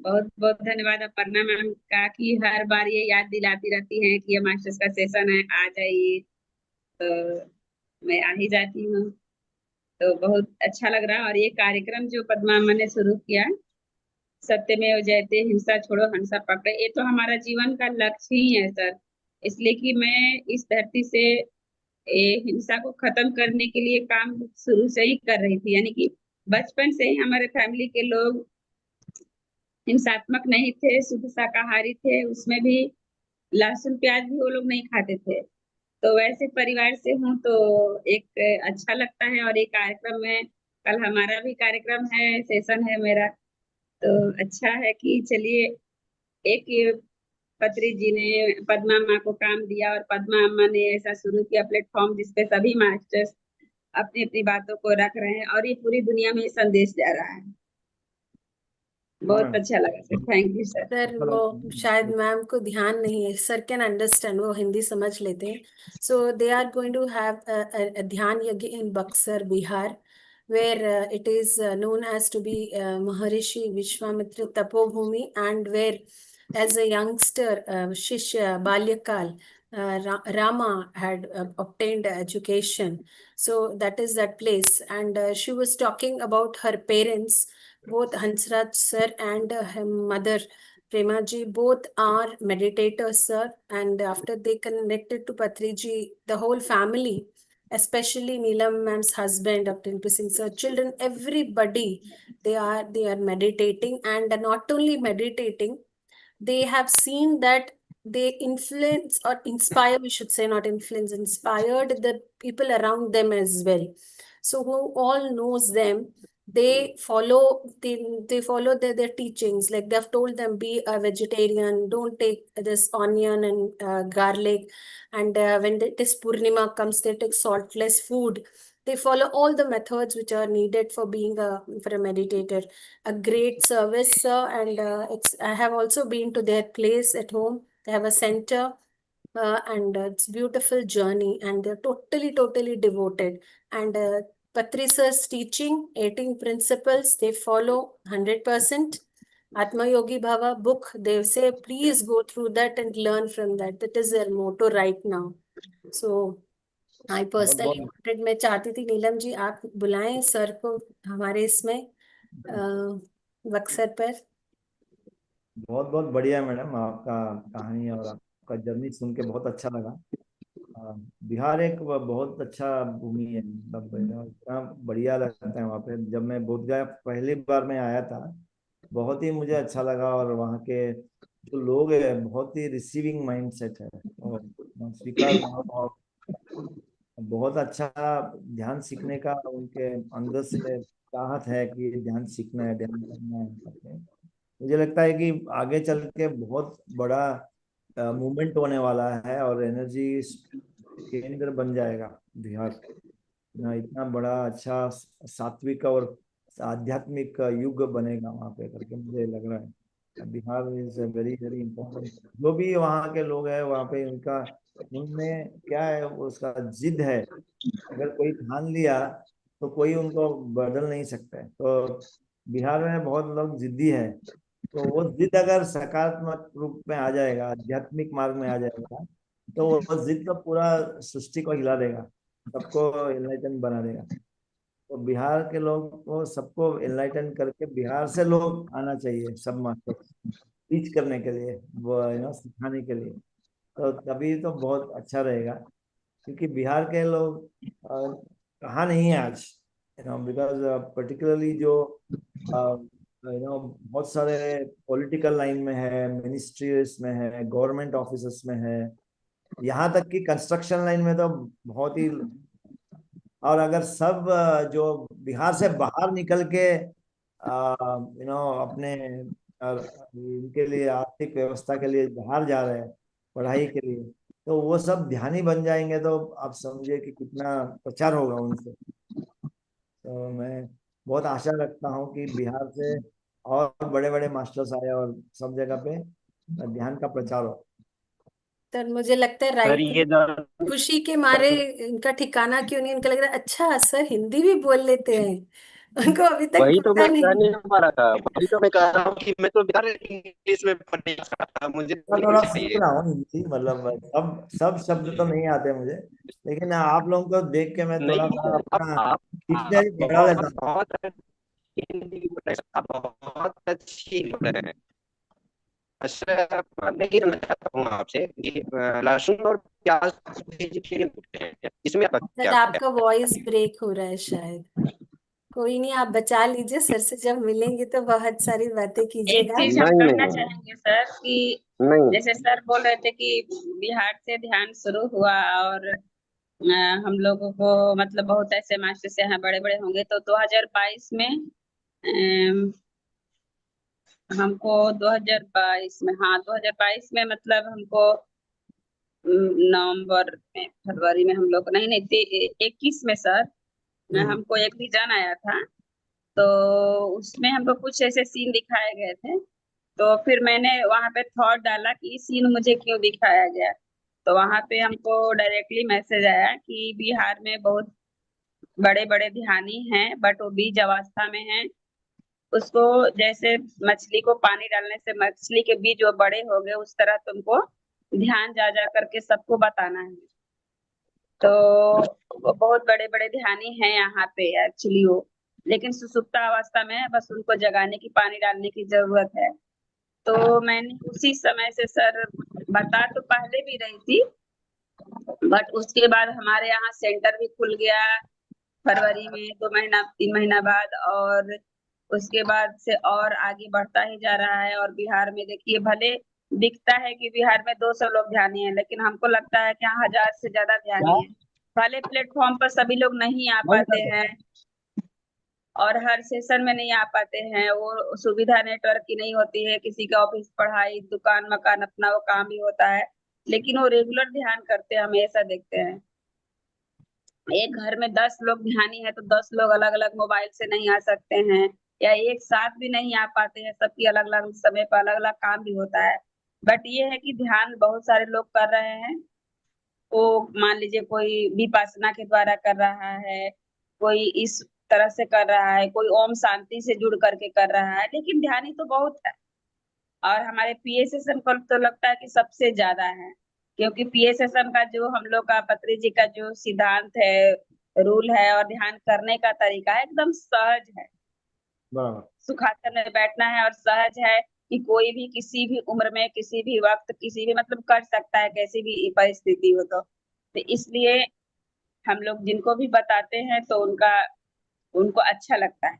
बहुत बहुत धन्यवाद अपर्णा मैम का कि हर बार ये याद दिलाती रहती हैं कि ये मास्टर्स का सेशन है, आ जाइए। तो मैं आ ही जाती हूँ, तो बहुत अच्छा लग रहा है। और ये कार्यक्रम जो पद्मा अम्मा ने शुरू किया, सत्यमेव जयते, हिंसा छोड़ो हंसा पकड़े, ये तो हमारा जीवन का लक्ष्य ही है सर। इसलिए कि मैं इस धरती से ये हिंसा को खत्म करने के लिए काम शुरू से ही कर रही थी। यानी कि बचपन से ही हमारे फैमिली के लोग हिंसात्मक नहीं थे, शुद्ध शाकाहारी थे, उसमें भी लहसुन प्याज भी वो लोग नहीं खाते थे। तो वैसे परिवार से हूँ तो एक अच्छा लगता है। और ये कार्यक्रम में कल हमारा भी कार्यक्रम है, सेशन है मेरा, तो अच्छा है कि चलिए एक ये पत्री जी ने पद्मा अम्मा को काम दिया और पद्मा अम्मा ने ऐसा शुरू किया प्लेटफॉर्म जिसपे सभी मास्टर्स अपनी अपनी बातों को रख रहे हैं और ये पूरी दुनिया में संदेश जा रहा है। बहुत अच्छा लगा sir, thank you sir. Sir वो शायद मैम को ध्यान नहीं है, सर कैन अंडरस्टैंड, वो हिंदी समझ लेते हैं. So they are going to have dhyan yagya in Buxar Bihar, where it is known as to be Maharishi Vishwamitra Tapobhumi, and where as a youngster Shishya Balyakal Rama had obtained education. So that is that place, and she was talking about her parents, both Hansraj sir and her mother Premaji, both are meditators, sir. And after they connected to Patriji, the whole family, especially Neelam ma'am's husband, Dr. Intu Singh sir, children, everybody, they are meditating, and not only meditating, they have seen that they influence or inspire, we should say, not influence, inspired the people around them as well. So who all knows them, they follow their teachings. Like they've told them, be a vegetarian, don't take this onion and garlic, and when this Purnima comes, they take saltless food. They follow all the methods which are needed for being for a meditator. A great service, sir. And I have also been to their place at home. They have a center, and it's beautiful journey, and they're totally devoted. And Patrisa's teaching, 18 principles, they follow 100%. Atma Yogi Bhava book, they say, please go through that and learn from that. That is their motto right now. So I personally wanted, मैं चाहती थी नीलम जी आप बुलाएं sir को हमारे इसमें बक्सर पर. बहुत बहुत बढ़िया मैडम, आपका कहानी और आपका जर्नी सुन के बहुत अच्छा लगा। बिहार एक बहुत अच्छा भूमि है, मतलब इतना बढ़िया लगता है वहाँ पे। जब मैं बोध गया पहली बार मैं आया था बहुत ही मुझे अच्छा लगा। और वहाँ के जो लोग हैं बहुत ही रिसीविंग माइंड सेट है और स्वीकार मनोभाव, बहुत अच्छा ध्यान सीखने का उनके अंदर से चाहत है कि ध्यान सीखना है, ध्यान करना है करके। मुझे लगता है कि आगे चल के बहुत बड़ा मूवमेंट होने वाला है और एनर्जी केंद्र बन जाएगा बिहार ना। इतना बड़ा अच्छा सात्विक और आध्यात्मिक युग बनेगा वहाँ पे करके मुझे लग रहा है। Bihar is very very important. जो भी वहाँ के लोग हैं वहाँ पे उनका उनमें क्या है, उसका जिद है। अगर कोई ठान लिया तो कोई उनको बदल नहीं सकता है। तो बिहार में बहुत लोग जिद्दी है। तो वो जिद अगर सकारात्मक रूप में आ जाएगा, आध्यात्मिक मार्ग में आ जाएगा, तो वो जिद तो पूरा सृष्टि को हिला देगा, सबको एनलाइटन बना देगा। तो बिहार के लोग को सबको एनलाइटन करके बिहार से लोग आना चाहिए, सब मास्टर टीच करने के लिए, वो सिखाने के लिए। तो तभी तो बहुत अच्छा रहेगा। क्योंकि बिहार के लोग कहाँ नहीं है आज, बिकॉज पर्टिकुलरली जो बहुत सारे पॉलिटिकल लाइन में है, मिनिस्ट्रीज में है, गवर्नमेंट ऑफिसर्स में है, यहाँ तक कि कंस्ट्रक्शन लाइन में तो बहुत ही। और अगर सब जो बिहार से बाहर निकल के अपने इनके लिए आर्थिक व्यवस्था के लिए बाहर जा रहे हैं पढ़ाई के लिए, तो वो सब ध्यानी बन जाएंगे। तो आप समझिए कि कितना प्रचार होगा उनसे। तो मैं बहुत आशा रखता हूँ कि बिहार से और बड़े बड़े मास्टर्स आए और सब जगह पे ध्यान का प्रचार हो। सर मुझे लगता है सर राइट, ये खुशी के मारे इनका ठिकाना क्यों नहीं, इनका लग रहा है अच्छा सर हिंदी भी बोल लेते हैं। उनको अभी तक वही तो पता मैं नहीं। कहने वाला था, वही तो मैं कह रहा हूँ कि मैं तो बिहार इंग्लिश में पढ़ने का था, मुझे मैं नहीं थोड़ा सीख चाहिए। रहा हूँ हिंदी, मतलब सब सब शब्द तो नहीं आते मुझे, लेकिन आप लोगों को देख के मैं थोड़ा नहीं, सा अपना आप डिक्शनरी बढ़ा लेता बहुत हूँ। बहुत अच्छी हिंदी बोल रहे हैं, आप बहुत अच्छी बोल रहे हैं। अच्छा, मैं ये जानना चाहता हूँ आपसे कि लहसुन और प्याज वेजिटेरियन बोलते हैं, इसमें आपका सर क्या क्या आपका वॉइस ब्रेक हो रहा है शायद। कोई नहीं, आप बचा लीजिए, सर से जब मिलेंगे तो बहुत सारी बातें एक कीजिएगा। चीज हम नहीं कहना नहीं चाहेंगे सर कि नहीं जैसे सर बोल रहे थे कि बिहार से ध्यान शुरू हुआ और हम लोगों को मतलब बहुत ऐसे मास्टर से यहाँ बड़े बड़े होंगे। तो 2022 में हमको 2022 में, हाँ 2022 में मतलब हमको नवंबर में फरवरी में हम लोग नहीं नहीं 21 में सर हमको एक विजन आया था। तो उसमें हमको कुछ ऐसे सीन दिखाए गए थे। तो फिर मैंने वहां पे थॉट डाला कि ये सीन मुझे क्यों दिखाया गया। तो वहां पे हमको डायरेक्टली मैसेज आया कि बिहार में बहुत बड़े बड़े ध्यानी हैं बट वो बीज अवस्था में हैं। उसको जैसे मछली को पानी डालने से मछली के बीज वो बड़े हो गए, उस तरह तुमको ध्यान जा जा करके सबको बताना है। तो वो बहुत बड़े बड़े ध्यानी हैं यहाँ पे एक्चुअली वो, लेकिन सुसुप्त अवस्था में है, बस उनको जगाने की पानी डालने की जरूरत है। तो मैंने उसी समय से सर बता तो पहले भी रही थी, बट उसके बाद हमारे यहाँ सेंटर भी खुल गया फरवरी में, 2 महीना 3 महीना बाद। और उसके बाद से और आगे बढ़ता ही जा रहा है। और बिहार में देखिए, भले दिखता है कि बिहार में 200 लोग ध्यानी हैं, लेकिन हमको लगता है कि यहाँ 1000 से ज्यादा ध्यानी है। भले प्लेटफॉर्म पर सभी लोग नहीं आ पाते हैं और हर सेशन में नहीं आ पाते हैं, वो सुविधा नेटवर्क की नहीं होती है, किसी का ऑफिस पढ़ाई दुकान मकान अपना वो काम भी होता है, लेकिन वो रेगुलर ध्यान करते हैं, हमेशा देखते हैं। एक घर में 10 लोग ध्यानी है तो 10 लोग अलग अलग मोबाइल से नहीं आ सकते हैं, या एक साथ भी नहीं आ पाते हैं, सबकी अलग अलग समय पर अलग अलग काम भी होता है। बट ये है कि ध्यान बहुत सारे लोग कर रहे हैं। वो मान लीजिए कोई विपासना के द्वारा कर रहा है, कोई इस तरह से कर रहा है, कोई ओम शांति से जुड़ करके कर रहा है, लेकिन ध्यानी तो बहुत है। और हमारे पीएसएसएम को तो लगता है कि सबसे ज्यादा है, क्योंकि पीएसएसएम का जो हम लोग का पत्री जी का जो सिद्धांत है, रूल है और ध्यान करने का तरीका है, एकदम सहज है। बराबर। सुखासन में बैठना है और सहज है कि कोई भी किसी भी उम्र में किसी भी वक्त किसी भी मतलब कर सकता है, कैसी भी परिस्थिति हो। तो इसलिए हम लोग जिनको भी बताते हैं तो उनको अच्छा लगता है।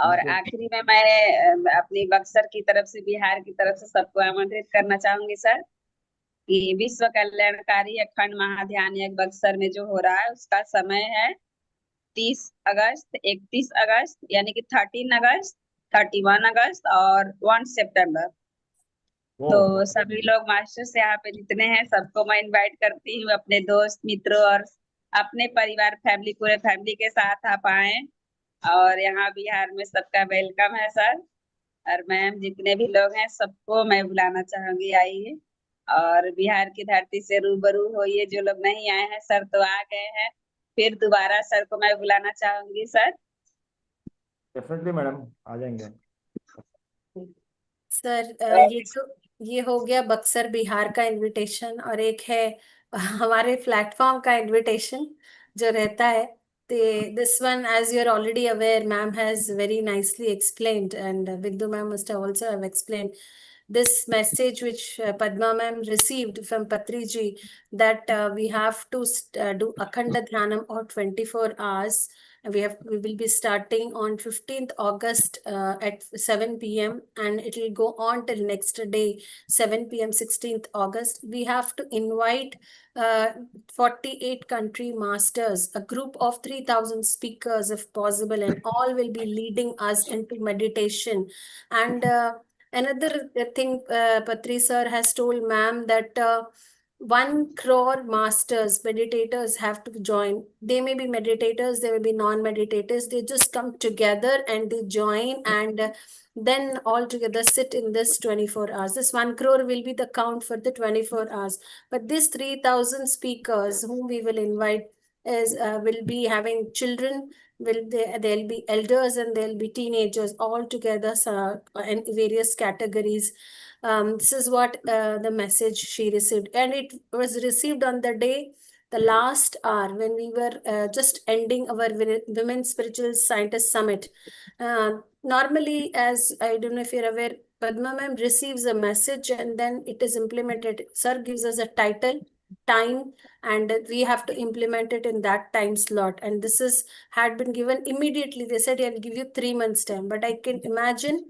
और बिल्कुल। आखिरी में मैं अपनी बक्सर की तरफ से, बिहार की तरफ से सबको आमंत्रित करना चाहूंगी सर, कि विश्व कल्याणकारी अखंड महाध्यान यज्ञ बक्सर में जो हो रहा है उसका समय है 30 अगस्त, 31 अगस्त, यानी कि 13 अगस्त, 31 अगस्त और 1 सितंबर। तो वो सभी लोग मास्टर्स यहाँ पे जितने हैं सबको मैं इनवाइट करती हूँ, अपने दोस्त मित्रों और अपने परिवार फैमिली, पूरे फैमिली के साथ आप आए। और यहाँ बिहार में सबका वेलकम है सर। और मैम जितने भी लोग हैं सबको मैं बुलाना चाहूंगी, आइए और बिहार की धरती से रूबरू होइए। जो लोग नहीं आए हैं सर तो आ गए हैं, फिर दोबारा सर को मैं बुलाना चाहूंगी सर। डेफिनेटली मैडम, आ जाएंगे। सर तो ये हो गया बक्सर बिहार का इनविटेशन, और एक है हमारे प्लेटफॉर्म का इनविटेशन जो रहता है। This one, as you're already aware, ma'am has very nicely explained, and Vidhu ma'am must have also have explained this message which Padma ma'am received from Patriji, that we have to do Akhanda Dhyanam or 24 hours. We will be starting on 15th August at 7 p.m. and it will go on till next day 7 p.m. 16th August. We have to invite 48 country masters, a group of 3,000 speakers if possible, and all will be leading us into meditation. And another thing, Patri sir has told ma'am that 1 crore masters, meditators have to join. They may be meditators, they may be non-meditators. They just come together and they join, and then all together sit in this 24 hours. This 1 crore will be the count for the 24 hours. But these 3,000 speakers whom we will invite will be having children, there'll be elders, and there'll be teenagers all together, in various categories. This is what the message she received, and it was received on the day, the last hour, when we were just ending our Women's Spiritual Scientist Summit. Normally, as I don't know if you're aware, Padma ma'am receives a message and then it is implemented. Sir gives us a title, time, and we have to implement it in that time slot. And this is had been given immediately. They said, I'll give you 3 months time, but I can imagine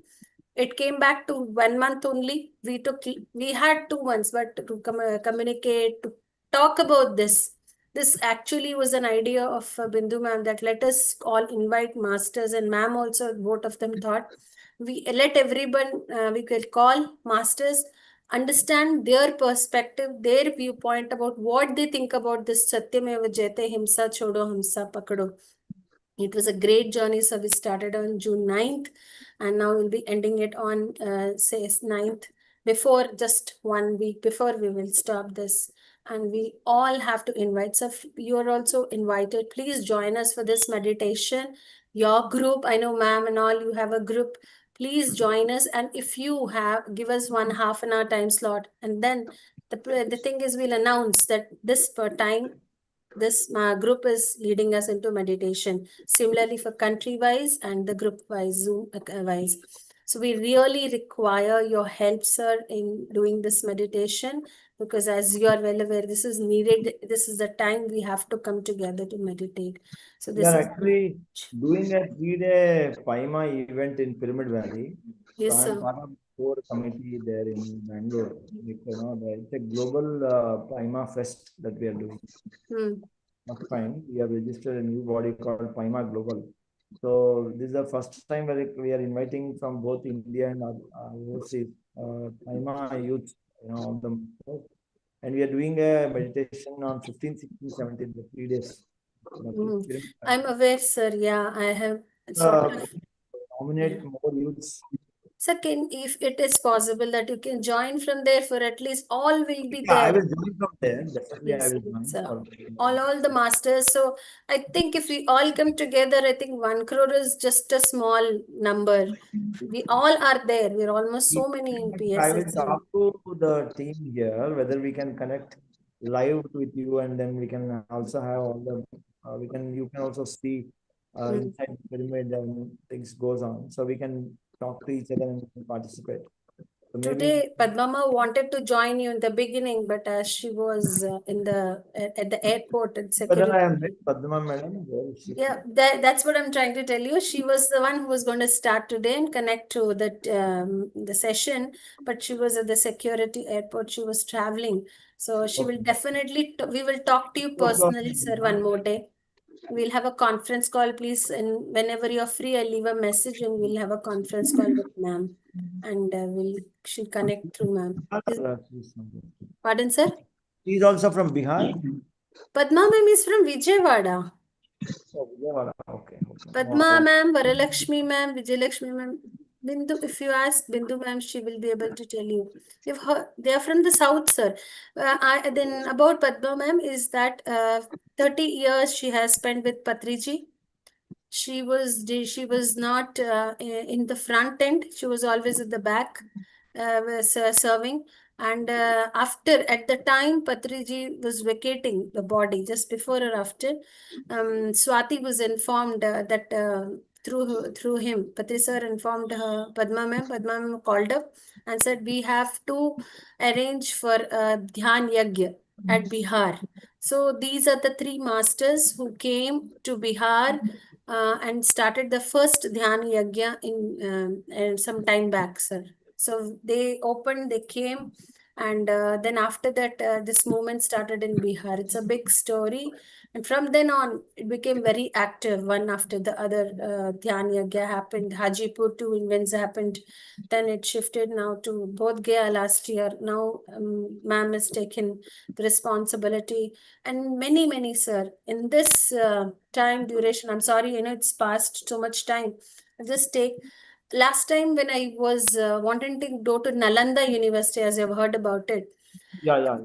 it came back to 1 month only. We had 2 months, but to communicate, to talk about this actually was an idea of Bindu ma'am, that let us all invite masters, and ma'am also, both of them thought, we let everyone, we could call masters, understand their perspective, their viewpoint about what they think about this Satyameva Jayate, Himsa Chodo, Himsa Pakado. It was a great journey. So we started on June 9th, and now we'll be ending it on say 9th. Before, just 1 week before, we will stop this. And we all have to invite. So you are also invited. Please join us for this meditation. Your group, I know ma'am and all, you have a group. Please join us. And if you have, give us 1/2 an hour time slot. And then the thing is, we'll announce that this per time, this group is leading us into meditation. Similarly for country wise and the group wise, Zoom wise. So we really require your help, sir, in doing this meditation, because as you are well aware, this is needed. This is the time we have to come together to meditate. So We this are is actually doing a 3-day Paima event in Pyramid Valley. So yes, I'm sir. part of the core committee there in Bangalore. It's a global Paima fest that we are doing. Not fine. We have registered a new body called Paima Global. So this is the first time where we are inviting from both India and overseas Paima youth, all the, and we are doing a meditation on 15, 16, 17, the 3 days. I'm aware, sir. Yeah, I have sort of. Nominate more youths. Second, if it is possible that you can join from there, for at least all will be Yeah, I there. will join from there. Definitely, I Yes, will join. sir. All the masters. So I think if we all come together, I think 1 crore is just a small number. We all are there. We're almost so many in I will PSS. talk to the team here whether we can connect live with you, and then we can also have all the you can also see inside the pyramid and things goes on, so we can talk to each other and participate. So Today, Padmama wanted to join you in the beginning, but as she was at the airport and security. I am with Padma madam. Where is she? Yeah, that's what I'm trying to tell you. She was the one who was going to start today and connect to the session, but she was at the security airport. She was traveling, so she will definitely. We will talk to you personally, sir, one more day. We'll have a conference call, please, and whenever you're free, I'll leave a message and we'll have a conference call with ma'am, and she'll connect through ma'am. Pardon, sir? She is also from Bihar. Padma ma'am is from Vijayawada. Oh, Vijayawada. Okay. Padma ma'am, Varalakshmi ma'am, Vijayalakshmi ma'am. Bindu, if you ask Bindu ma'am, she will be able to tell you. You've heard, they are from the south, sir. Then about Padma ma'am is that 30 years she has spent with Patriji. She was not in the front end. She was always at the back, serving. And at the time Patriji was vacating the body, just before or after, Swati was informed that through him, Patri sir informed her, Padma ma'am. Padma ma'am called up and said, we have to arrange for Dhyan Yagya at Bihar. So these are the three masters who came to Bihar and started the first Dhyan Yagya in some time back, sir. So they came, and then after that, this movement started in Bihar. It's a big story. And from then on, it became very active. One after the other, Dhyan Yagya happened. Hajipur, 2 events happened. Then it shifted now to Bodh Gaya last year. Now, ma'am has taken the responsibility. And many, sir, in this time duration, I'm sorry, it's passed so much time. I'll just take, last time when I was wanting to go to Nalanda University, as you've heard about it. Yeah.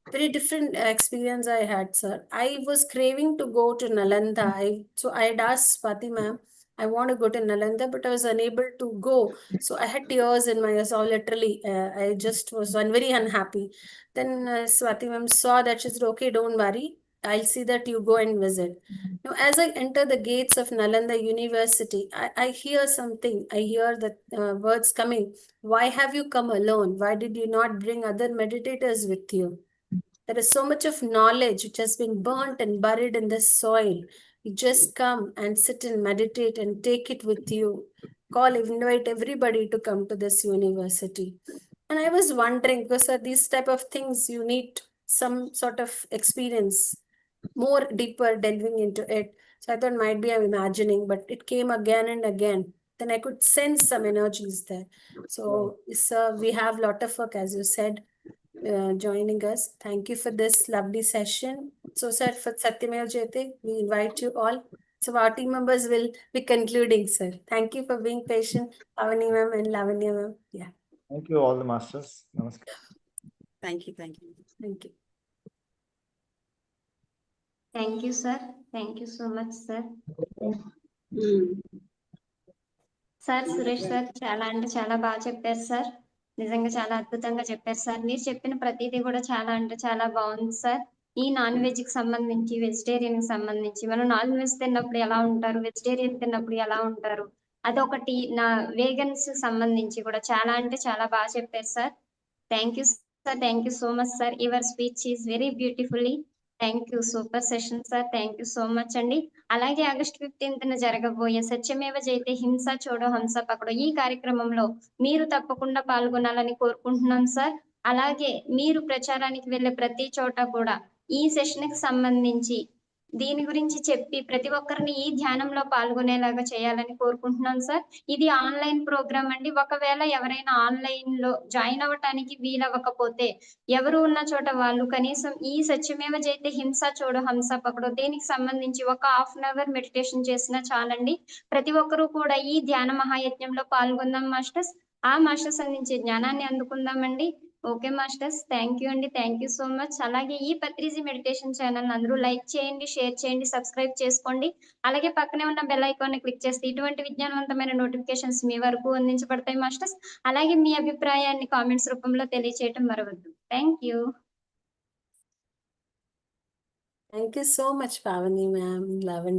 Very different experience I had, sir. I was craving to go to Nalanda. So I had asked Swati ma'am, I want to go to Nalanda, but I was unable to go. So I had tears in my eyes, all literally. I just was very unhappy. Then Swati ma'am saw that. She said, okay, don't worry. I'll see that you go and visit. Now, as I enter the gates of Nalanda University, I hear something. I hear the words coming. Why have you come alone? Why did you not bring other meditators with you? There is so much of knowledge which has been burnt and buried in the soil. You just come and sit and meditate and take it with you. Invite everybody to come to this university. And I was wondering, because these type of things, you need some sort of experience, more deeper delving into it. So I thought might be I'm imagining, but it came again and again. Then I could sense some energies there. So we have a lot of work, as you said, joining us. Thank you for this lovely session. So, sir, for Sathyameva Jayathe, we invite you all. So our team members will be concluding, sir. Thank you for being patient, Pavani ma'am and Lavanya ma'am. Yeah. Thank you, all the masters. Namaskar. Thank you. Thank you. Thank you, sir. Thank you so much, sir. Sir Suresh sir చాలా అంటే చాలా బాగా చెప్పారు sir. నిజంగా చాలా అద్భుతంగా చెప్పారు sir. మీరు చెప్పిన ప్రతిదీ కూడా చాలా అంటే చాలా బాగుంది సార్. ఈ నాన్ వెజ్ కి సంబంధించి, వెజిటేరియన్ కి సంబంధించి, మనం నాన్ వెజ్ తిన్నప్పుడు ఎలా ఉంటారు, వెజిటేరియన్ తిన్నప్పుడు ఎలా ఉంటారు, అదొకటి వేగన్స్ సంబంధించి కూడా చాలా అంటే చాలా బాగా చెప్పారు sir. Thank you sir. Thank you so much sir. Your speech is very beautifully. Thank you. Super session sir. Thank you so much అండి. అలాగే ఆగస్ట్ 15న జరగబోయే సత్యమేవ జయతే హింస చూడో హంస పకడో ఈ కార్యక్రమంలో మీరు తప్పకుండా పాల్గొనాలని కోరుకుంటున్నాం సార్. అలాగే మీరు ప్రచారానికి వెళ్ళే ప్రతి చోట కూడా ఈ సెషన్ కి సంబంధించి దీని గురించి చెప్పి ప్రతి ఒక్కరిని ఈ ధ్యానంలో పాల్గొనేలాగా చేయాలని కోరుకుంటున్నాం సార్. ఇది ఆన్లైన్ ప్రోగ్రామ్ అండి. ఒకవేళ ఎవరైనా ఆన్లైన్ లో జాయిన్ అవ్వటానికి వీలవ్వకపోతే ఎవరు ఉన్న చోట వాళ్ళు కనీసం ఈ సత్యమేవ జయతే హింస చూడో హంస పకడో దీనికి సంబంధించి ఒక హాఫ్ అన్ అవర్ మెడిటేషన్ చేసినా చాలండి. ప్రతి ఒక్కరూ కూడా ఈ ధ్యాన మహాయజ్ఞంలో పాల్గొందాం మాస్టర్స్. ఆ మాస్టర్స్ అందించే జ్ఞానాన్ని అందుకుందామండి. ఓకే మాస్టర్స్, థ్యాంక్ యూ అండి. Thank you so much. అలాగే ఈ పత్రిజీ మెడిటేషన్ ఛానల్ అందరూ లైక్ చేయండి, షేర్ చేయండి, సబ్స్క్రైబ్ చేసుకోండి. అలాగే పక్కనే ఉన్న బెల్ ఐకాన్ ని క్లిక్ చేస్తే ఇటువంటి విజ్ఞానవంతమైన నోటిఫికేషన్స్ మీ వరకు అందించబడతాయి మాస్టర్స్. అలాగే మీ అభిప్రాయాన్ని కామెంట్స్ రూపంలో తెలియజేయటం మరవద్దు. Thank you. Thank you so much, Pavani ma'am, Lavanya.